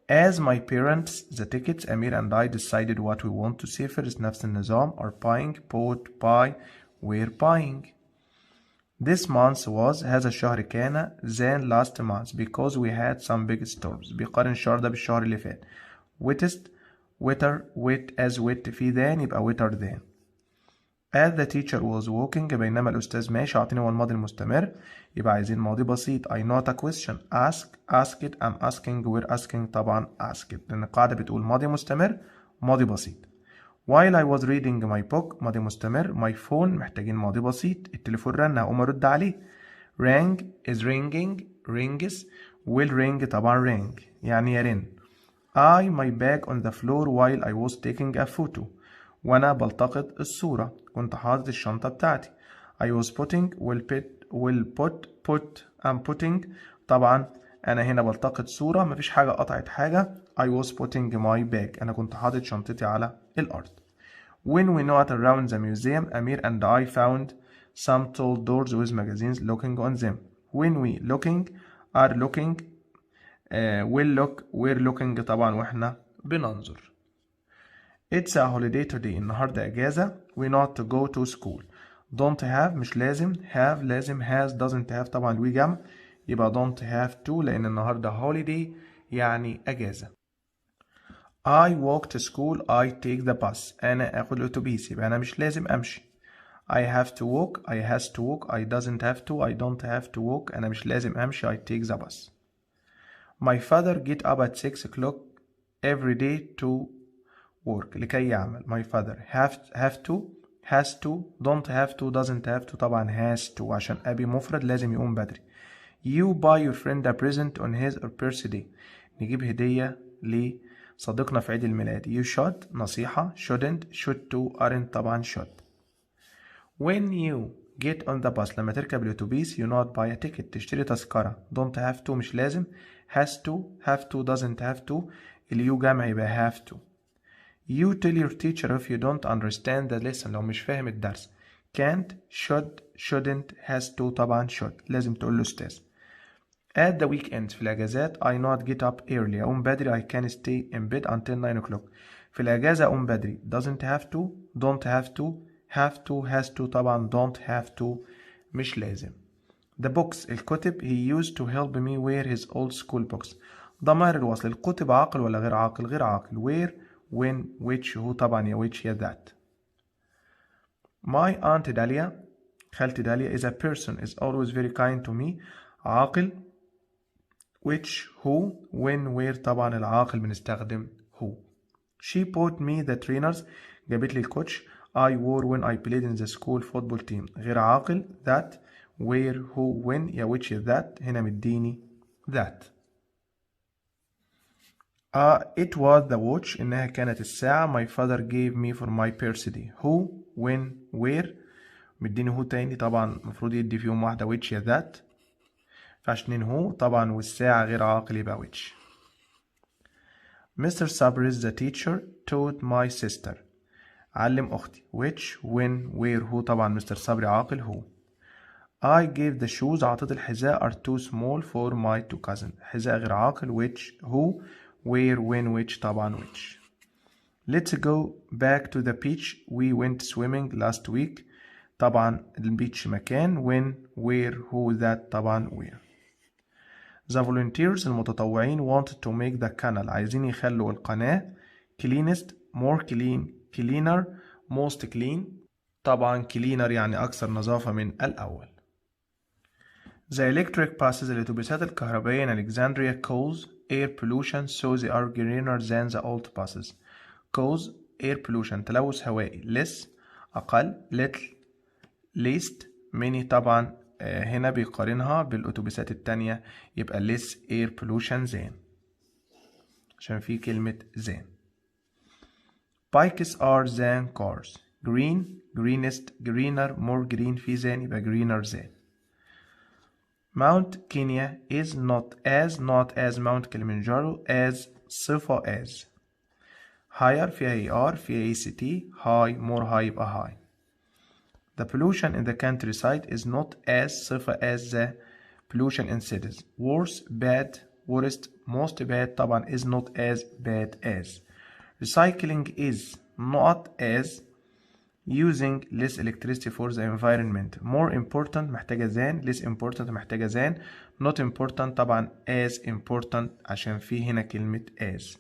as my parents the tickets أمير and I decided what we want to see first نفس النظام are buying bought buy were buying. this month was هذا الشهر كان than last month because we had some big storms بيقارن الشهر ده بالشهر اللي فات. wettest wetter wet as wet في than يبقى wetter than. as the teacher was walking بينما الأستاذ ماشي أعطيني هو الماضي المستمر يبقى عايزين ماضي بسيط. I not a question asked I'm asking we're asking طبعا asked لأن القاعدة بتقول ماضي مستمر ماضي بسيط. while I was reading my book ماضي مستمر. my phone محتاجين ماضي بسيط التليفون رن هقوم أرد عليه. rang is ringing rings will ring طبعا ring يعني يرن. I my bag on the floor while I was taking a photo وأنا بلتقط الصورة كنت حاطط الشنطة بتاعتي. I was putting will put I'm putting طبعا أنا هنا بلتقط صورة مفيش حاجة قطعت حاجة. I was putting my bag أنا كنت حاطط شنطتي على الأرض. when we not around the museum أمير and I found some tall doors with magazines looking on them. When we looking are looking will look we're looking طبعا واحنا بننظر. It's a holiday today. النهاردة أجازة. We not to go to school. Don't have مش لازم. Have لازم. Has doesn't have طبعا we جمع يبقى don't have to لأن النهاردة holiday يعني أجازة. I walk to school. I take the bus. أنا آخد الأتوبيس يبقى أنا مش لازم أمشي. I have to walk. I has to walk. I doesn't have to. I don't have to walk. أنا مش لازم أمشي. I take the bus. My father get up at 6 o'clock every day to work. لكي يعمل. My father have to, has to, don't have to, doesn't have to طبعا has to عشان أبي مفرد لازم يقوم بدري. You buy your friend a present on his or birthday. نجيب هدية لصديقنا في عيد الميلاد. You should نصيحة. Shouldn't, should to, aren't طبعا should. When you get on the bus لما تركب الأتوبيس you not buy a ticket تشتري تذكرة. Don't have to مش لازم. Has to, have to, doesn't have to. اليو جمع يبقى have to. You tell your teacher if you don't understand the lesson لو مش فاهم الدرس. Can't, should, shouldn't, has to طبعا should. لازم تقول له أستاذ. At the weekend في الأجازات I not get up early. أقوم بدري I can stay in bed until 9 o'clock. في الأجازة أقوم بدري. Doesn't have to, don't have to, have to, has to طبعا don't have to مش لازم. The books الكتب he used to help me wear his old school books. ضمائر الوصل الكتب عاقل ولا غير عاقل؟ غير عاقل. where, when, which هو طبعا يا which يا that. My aunt داليا خالتي داليا is a person is always very kind to me. عاقل. which who when where طبعا العاقل بنستخدم who. She bought me the trainers جابت لي الكوتش I wore when I played in the school football team. غير عاقل that where who when يا which يا that هنا مديني that. It was the watch إنها كانت الساعة my father gave me for my birthday. Who when where مديني هو تاني طبعا المفروض يدي فيهم واحدة which يا that فعشان هو طبعا والساعة غير عاقل يبقى which. Mr. Sabri the teacher taught my sister. علم أختي which when where هو طبعا Mr. صبري عاقل هو. I gave the shoes أعطيت الحذاء are too small for my two cousins. حذاء غير عاقل which who where when which طبعا which. Let's go back to the beach. We went swimming last week. طبعا البيتش مكان when where who that طبعا where. The volunteers المتطوعين wanted to make the canal عايزين يخلوا القناة cleanest more clean cleaner most clean طبعا cleaner يعني أكثر نظافة من الأول. The electric buses الأتوبيسات الكهربائية in Alexandria cause air pollution so they are greener than the old buses. cause air pollution تلوث هوائي less أقل little least many طبعا هنا بيقارنها بالأتوبيسات التانية يبقى less air pollution than عشان في كلمة than. bikes are than cars. green greenest greener more green في than يبقى greener than. Mount Kenya is not as Mount Kilimanjaro as صفة as. higher فيها ER فيها ACT high more high يبقى high. The pollution in the countryside is not as صفة as the pollution in cities. worse bad worst most bad طبعا is not as bad as. recycling is not as using less electricity for the environment. more important محتاجة than less important محتاجة than not important طبعا as important عشان في هنا كلمة as.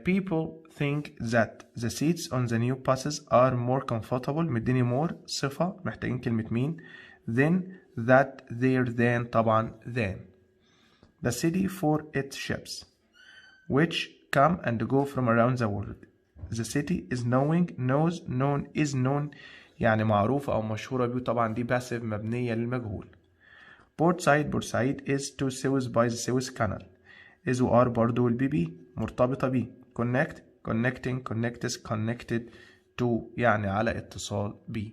People think that the seats on the new buses are more comfortable مديني more صفة محتاجين كلمة مين than that there than طبعا than. The city for its ships which come and go from around the world. The city is knowing knows known is known يعني معروفة أو مشهورة بيه طبعا دي passive مبنية للمجهول. بورسعيد is to Suez by the Suez Canal. is و are برضو والبي بي مرتبطة بيه. connect connecting connects connected to يعني على اتصال بيه.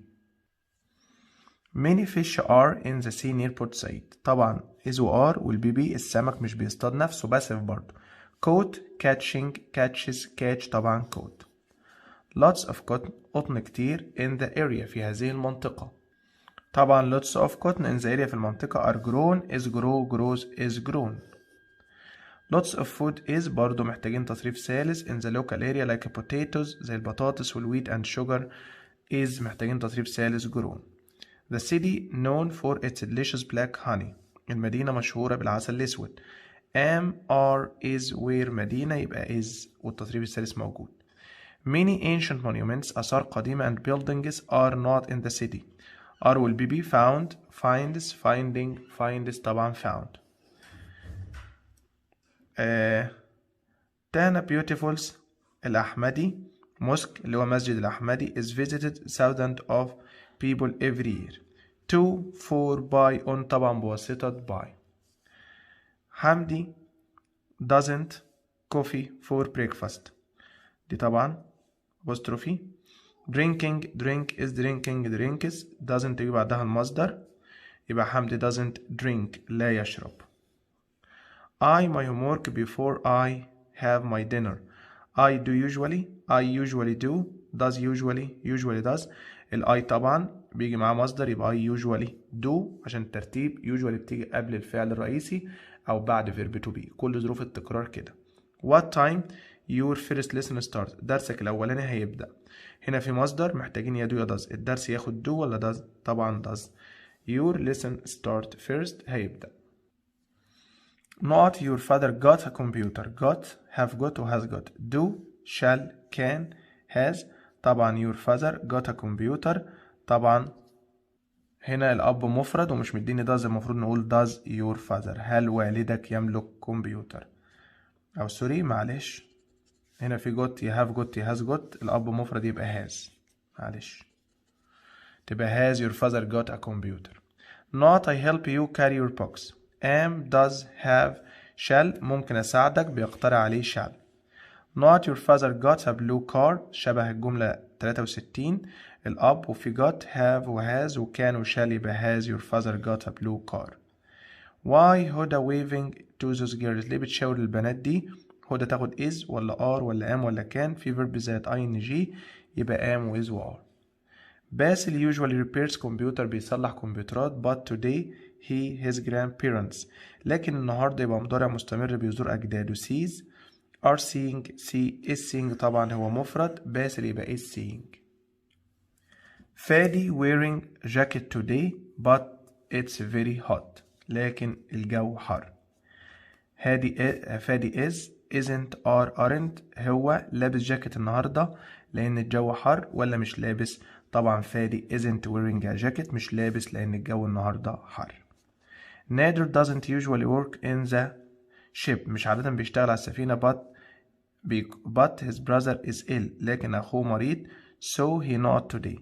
many fish are in the sea near بورسعيد. طبعا is و are والبي بي السمك مش بيصطاد نفسه passive برضو. caught catching catches catch طبعا caught. lots of cotton قطن كتير in the area في هذه المنطقة. طبعا lots of cotton in the area في المنطقة are grown is grow grows is grown. lots of food is برضو محتاجين تصريف ثالث in the local area like potatoes زي البطاطس والwheat and sugar is محتاجين تصريف ثالث grown. The city known for its delicious black honey المدينة مشهورة بالعسل الأسود. am are is where مدينة يبقى is والتصريف الثالث موجود. Many ancient monuments آثار قديمة and buildings are not in the city. are will be found finds finding finds طبعا found. تانا beautifuls الأحمدي mosque اللي هو مسجد الأحمدي is visited thousands of people every year. to for by on طبعا بواسطة by. حمدي doesn't coffee for breakfast دي طبعا apostrophe. drinking drink is drinking drinks doesn't يجي بعدها المصدر يبقى حمدي doesn't drink لا يشرب. I my homework before I have my dinner. I do usually do does usually does. I طبعا بيجي معاه مصدر يبقى I usually do عشان الترتيب usually بتيجي قبل الفعل الرئيسي أو بعد verb to be كل ظروف التكرار كده. What time your first lesson starts درسك الأولاني هيبدأ. هنا في مصدر محتاجين يا do يا does. الدرس ياخد do ولا does؟ طبعا does. Your lesson start first هيبدأ. Not your father got a computer. got have got و has got. do shall can has. طبعا your father got a computer. طبعا هنا الأب مفرد ومش مديني does المفروض نقول does your father. هل والدك يملك كمبيوتر؟ أو سوري معلش هنا في got يا have got يا has got الأب مفرد يبقى has معلش تبقى has your father got a computer. not I help you carry your box. am does have shall ممكن أساعدك بيقترح عليه shall. not your father got a blue car شبه الجملة 63 الأب وفي got have و has وكان وشال يبقى has your father got a blue car. why هدى waving to those girls ليه بتشاور البنات دي؟ هدى تاخد is ولا are ولا am ولا كان في verb ذات ing يبقى am و is و are. باسل usually repairs كمبيوتر بيصلح كمبيوترات but today he his grandparents لكن النهارده يبقى مضارع مستمر بيزور أجداده sees are seeing see is seeing طبعا هو مفرد باسل يبقى is seeing. فادي wearing jacket today but it's very hot لكن الجو حر. فادي is isn't are aren't هو لابس جاكيت النهارده لأن الجو حر ولا مش لابس؟ طبعا فادي isn't wearing a jacket مش لابس لأن الجو النهارده حر. نادر doesn't usually work in the ship مش عادة بيشتغل على السفينة but his brother is ill لكن أخوه مريض so he not today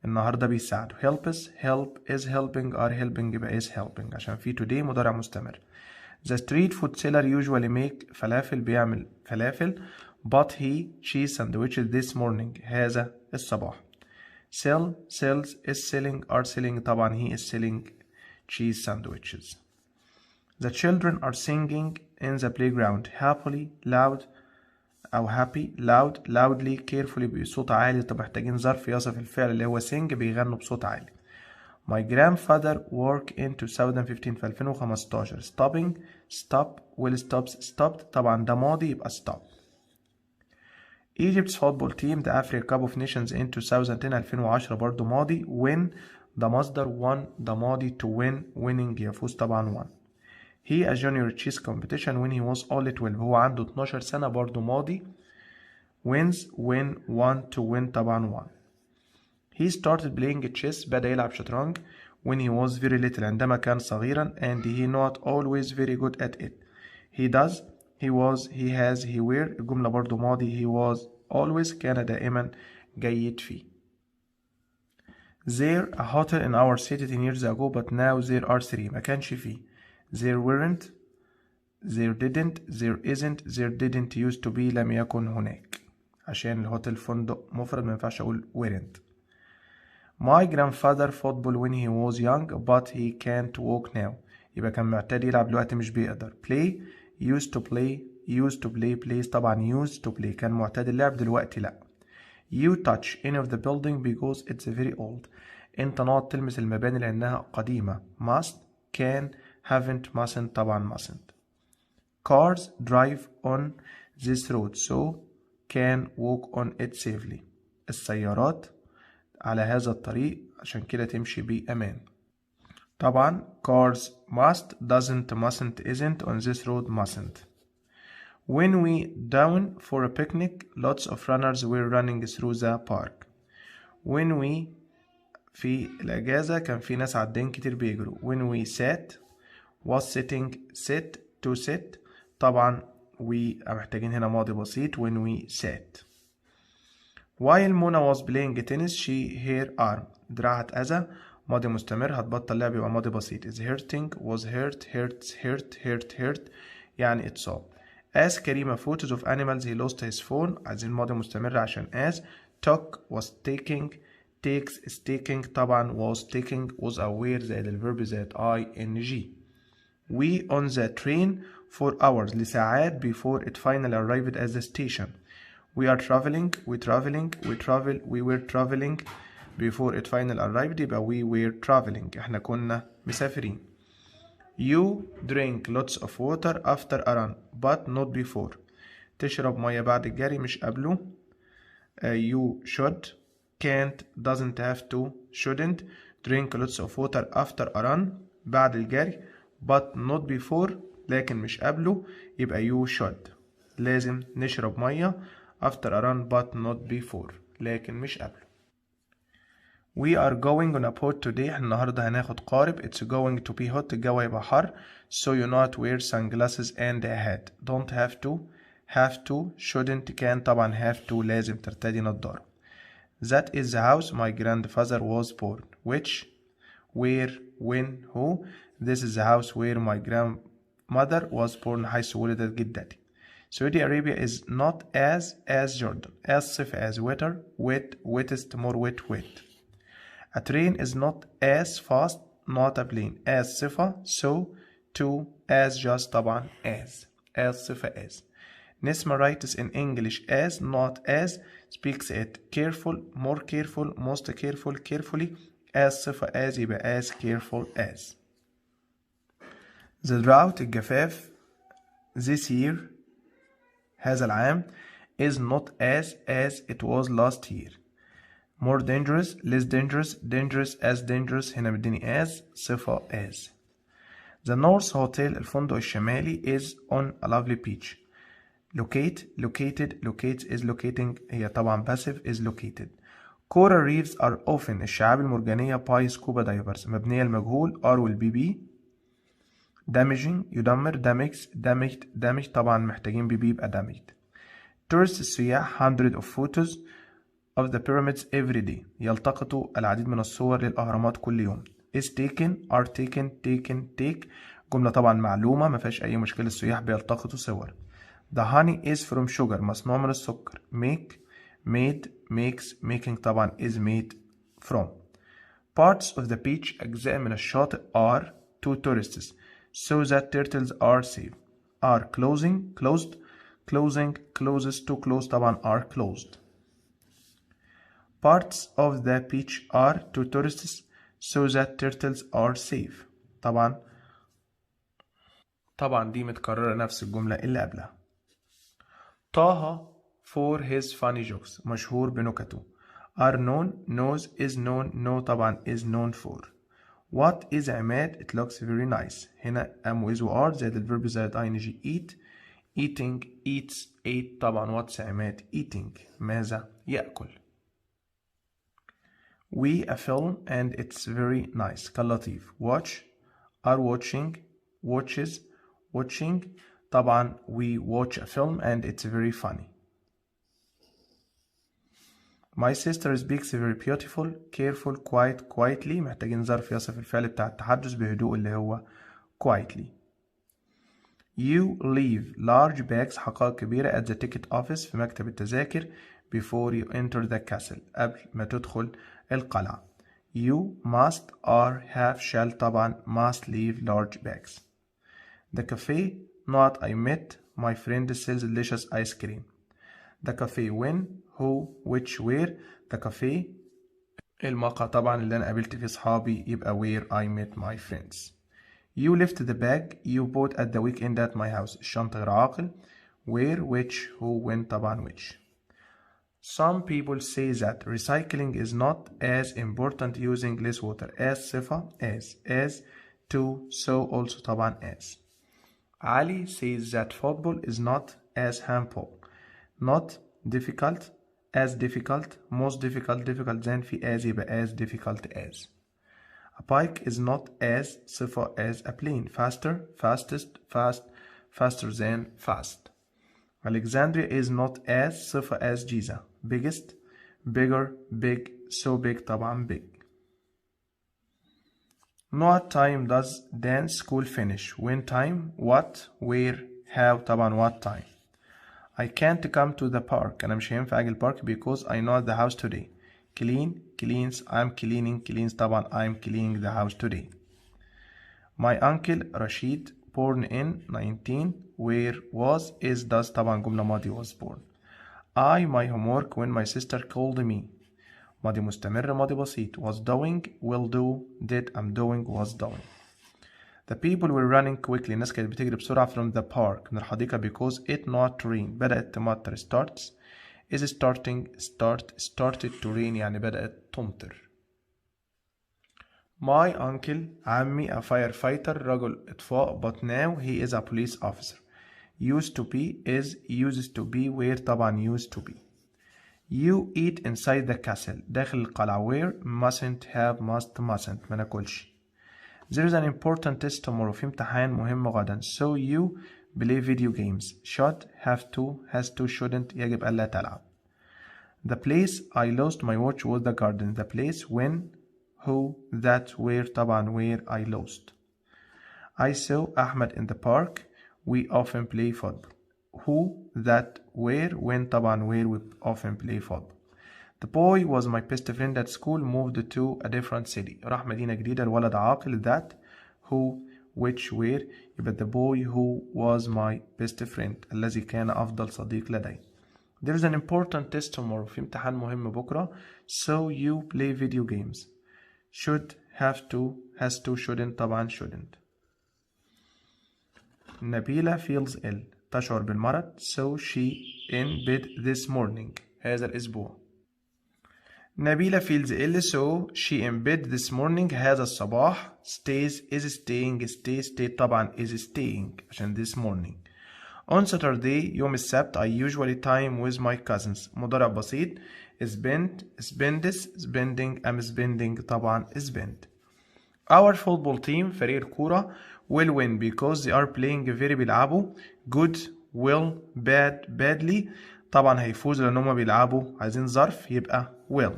النهاردة بيساعده. helps help is helping are helping يبقى is helping عشان في today مضارع مستمر. the street food seller usually make فلافل بيعمل فلافل but he cheese sandwiches this morning هذا الصباح. sell sells is selling are selling طبعا he is selling cheese sandwiches. the children are singing in the playground happily loud أو happy loud loudly carefully بصوت عالي. طب محتاجين ظرف يصف الفعل اللي هو sing بيغنوا بصوت عالي. My grandfather worked in 2015 في 2015 stopping stop will stops stopped طبعا ده ماضي يبقى stop. Egypt's football team the Africa Cup of Nations in 2010 2010 برضو ماضي win ده مصدر won ده ماضي to win winning يفوز طبعا won. He a junior chess competition when he was only 12 هو عنده 12 سنة برضو ماضي wins win won to win طبعا won. He started playing chess بدأ يلعب شطرنج when he was very little عندما كان صغيرا and he not always very good at it. He does he was he has he were الجملة برضو ماضي he was always كان دائما جيد فيه. There a hotel in our city 10 years ago but now there are 3 ما كانش فيه. There weren't there didn't there isn't there didn't used to be لم يكن هناك عشان الهوتيل فندق مفرد ما ينفعش اقول weren't. My grandfather football when he was young but he can't walk now يبقى كان معتاد يلعب دلوقتي مش بيقدر. play used to play plays طبعا used to play كان معتاد اللعب دلوقتي لا. You touch any of the building because it's very old. انت نقعد تلمس المباني لانها قديمة. Must, can, haven't, mustn't طبعا mustn't. Cars drive on this road so can walk on it safely. السيارات على هذا الطريق عشان كده تمشي بأمان. طبعا cars must, doesn't, mustn't, isn't, on this road mustn't. When we down for a picnic, lots of runners were running through the park. When we في الأجازة كان في ناس عدين كتير بيجروا. When we sat was sitting, sit, to sit. طبعا we محتاجين هنا ماضي بسيط. When we sat. While Mona was playing tennis, she her arm. دراعها اتأذى. ماضي مستمر. هتبطل لعب يبقى ماضي بسيط. is hurting, was hurt, hurts, hurt يعني اتصاب. As كريمة photos of animals he lost his phone. عايزين ماضي مستمر عشان as. took was taking, takes is taking. طبعا was taking was aware زائد الverb زائد ing. We on the train for hours لساعات before it finally arrived at the station. We are traveling, we traveling, we travel, we were traveling before it finally arrived يبقى we were traveling. احنا كنا مسافرين. You drink lots of water after a run but not before. تشرب مية بعد الجري مش قبله. You should, can't, doesn't have to, shouldn't drink lots of water after a run بعد الجري but not before لكن مش قبله يبقى you should. لازم نشرب مية after a run but not before لكن مش قبله. We are going on a boat today. احنا النهاردة هناخد قارب. It's going to be hot. الجو هيبقى حر. So you not wear sunglasses and a hat. Don't have to, have to, shouldn't, can. طبعا have to لازم ترتدي نظارة. That is the house my grandfather was born. Which, where, when, who. This is the house where my grandmother was born. حيث ولدت جدتي. Saudi Arabia is not as Jordan. As صفة as wetter, wet, wettest, more wet, wet. A train is not as fast, not a plane. As صفة, so, to, as just طبعا as صفة as. Nesma writes in English as, not as, speaks it careful, more careful, most careful, carefully. As صفة as يبقى as careful as. The drought الجفاف this year هذا العام is not as it was last year. More dangerous, less dangerous, dangerous as dangerous. هنا مديني as صفة as. The North Hotel الفندق الشمالي is on a lovely beach. Locate, located, locates is locating. هي طبعا passive is located. Coral reefs are often الشعاب المرجانية by scuba divers. مبنية المجهول are will be. Damaging يدمر. damaged طبعا محتاجين be يبقى damaged. Tourists السياح 100 of photos of the pyramids every day. يلتقطوا العديد من الصور للأهرامات كل يوم. is taken, are taken, take. جملة طبعا معلومة ما فيهاش أي مشكلة. السياح بيلتقطوا صور. The honey is from sugar. مصنوع من السكر. make, made, makes, making طبعا is made from. Parts of the beach أجزاء من الشاطئ are to tourists so that turtles are safe. are closed, closing, closes to close طبعا are closed. Parts of the beach are to tourists so that turtles are safe. طبعا دي متكررة نفس الجملة اللي قبلها. طه for his funny jokes مشهور بنكته. are known, knows, is known, know طبعا is known for. What is عماد? It looks very nice. هنا am with are زائد الفيرب زائد ing. eat, eating, eats, ate طبعا what's عماد eating ماذا يأكل. We a film and it's very nice كاللطيف. watch, are watching, watches, watching طبعا we watch a film and it's very funny. My sister speaks very beautiful, careful, quiet, quietly. محتاجين ظرف يصف الفعل بتاع التحدث بهدوء اللي هو quietly. You leave large bags حقائب كبيرة at the ticket office في مكتب التذاكر before you enter the castle قبل ما تدخل القلعة. You must, are, have, shall طبعا must leave large bags. The cafe not I met my friend sells delicious ice cream. The cafe when, who which where. the cafe المقهى طبعا اللي أنا قابلت فيه صحابي يبقى where I met my friends. You left the bag you bought at the weekend at my house. الشنطة غير عاقل. where which who when طبعا which. Some people say that recycling is not as important using less water. as صفة as to so also طبعا as. Ali says that football is not as harmful. not difficult as difficult most difficult than في as يبقى as difficult as. A bike is not as صفة as a plane. faster fastest faster than fast. Alexandria is not as صفة as Giza. biggest bigger big so big طبعا big. What time does dance school finish? when time what where how طبعا what time. I can't come to the park. أنا مش هينفع أجي البارك because I know the house today. clean cleans I'm cleaning cleans طبعا I'm cleaning the house today. My uncle Rashid born in 19 where was is does طبعا جملة ماضي was born. I my homework when my sister called me. ماضي مستمر ماضي بسيط. was doing will do did I'm doing was doing. The people were running quickly. الناس كانت بتجري بسرعة from the park من الحديقة because it not to rain. بدأت تمطر starts is started to rain يعني بدأت تمطر. My uncle عمي a firefighter رجل إطفاء but now he is a police officer. used to be is used to be where طبعا used to be. You eat inside the castle داخل القلعة where mustn't have mustn't ما ناكلش. There is an important test tomorrow في امتحان مهم غدا. so you play video games. should have to has to shouldn't يجب ألا تلعب. The place I lost my watch was the garden. the place when who that where طبعا where I lost. I saw Ahmed in the park. we often play football. who that where when طبعا where we often play football. The boy was my best friend at school moved to a different city. راح مدينة جديدة. الولد عاقل. that who which where يبقى the boy who was my best friend الذي كان أفضل صديق لدي. There is an important test tomorrow في امتحان مهم بكرة. so you play video games. should have to has to shouldn't طبعا shouldn't. نبيلة feels ill تشعر بالمرض. so she in bed this morning هذا الأسبوع. نبيلة feels ill so she in bed this morning هذا الصباح. stays is staying stayed طبعا is staying عشان this morning. on Saturday يوم السبت I usually time with my cousins. مضارع بسيط spends spending am spending طبعا spend. Our football team فريق الكورة will win because they are playing very بيلعبوا good will bad badly طبعا هيفوزوا لأن هما بيلعبوا عايزين ظرف يبقى will.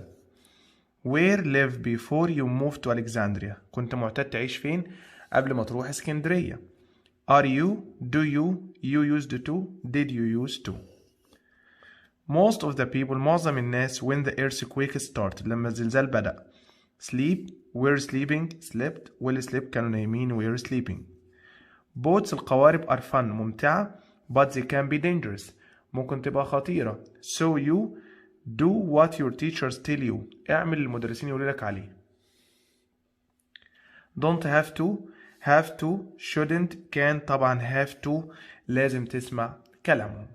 where live before you move to Alexandria كنت معتاد تعيش فين قبل ما تروح اسكندرية. are you do you used to did you used to. most of the people معظم الناس when the earthquake started لما الزلزال بدأ. sleep were sleeping slept will sleep كانوا نايمين were sleeping. boats القوارب are fun ممتعة but they can be dangerous ممكن تبقى خطيرة. so you do what your teachers tell you اعمل اللي المدرسين يقولوا لك عليه. don't have to shouldn't كان طبعا have to لازم تسمع كلامهم.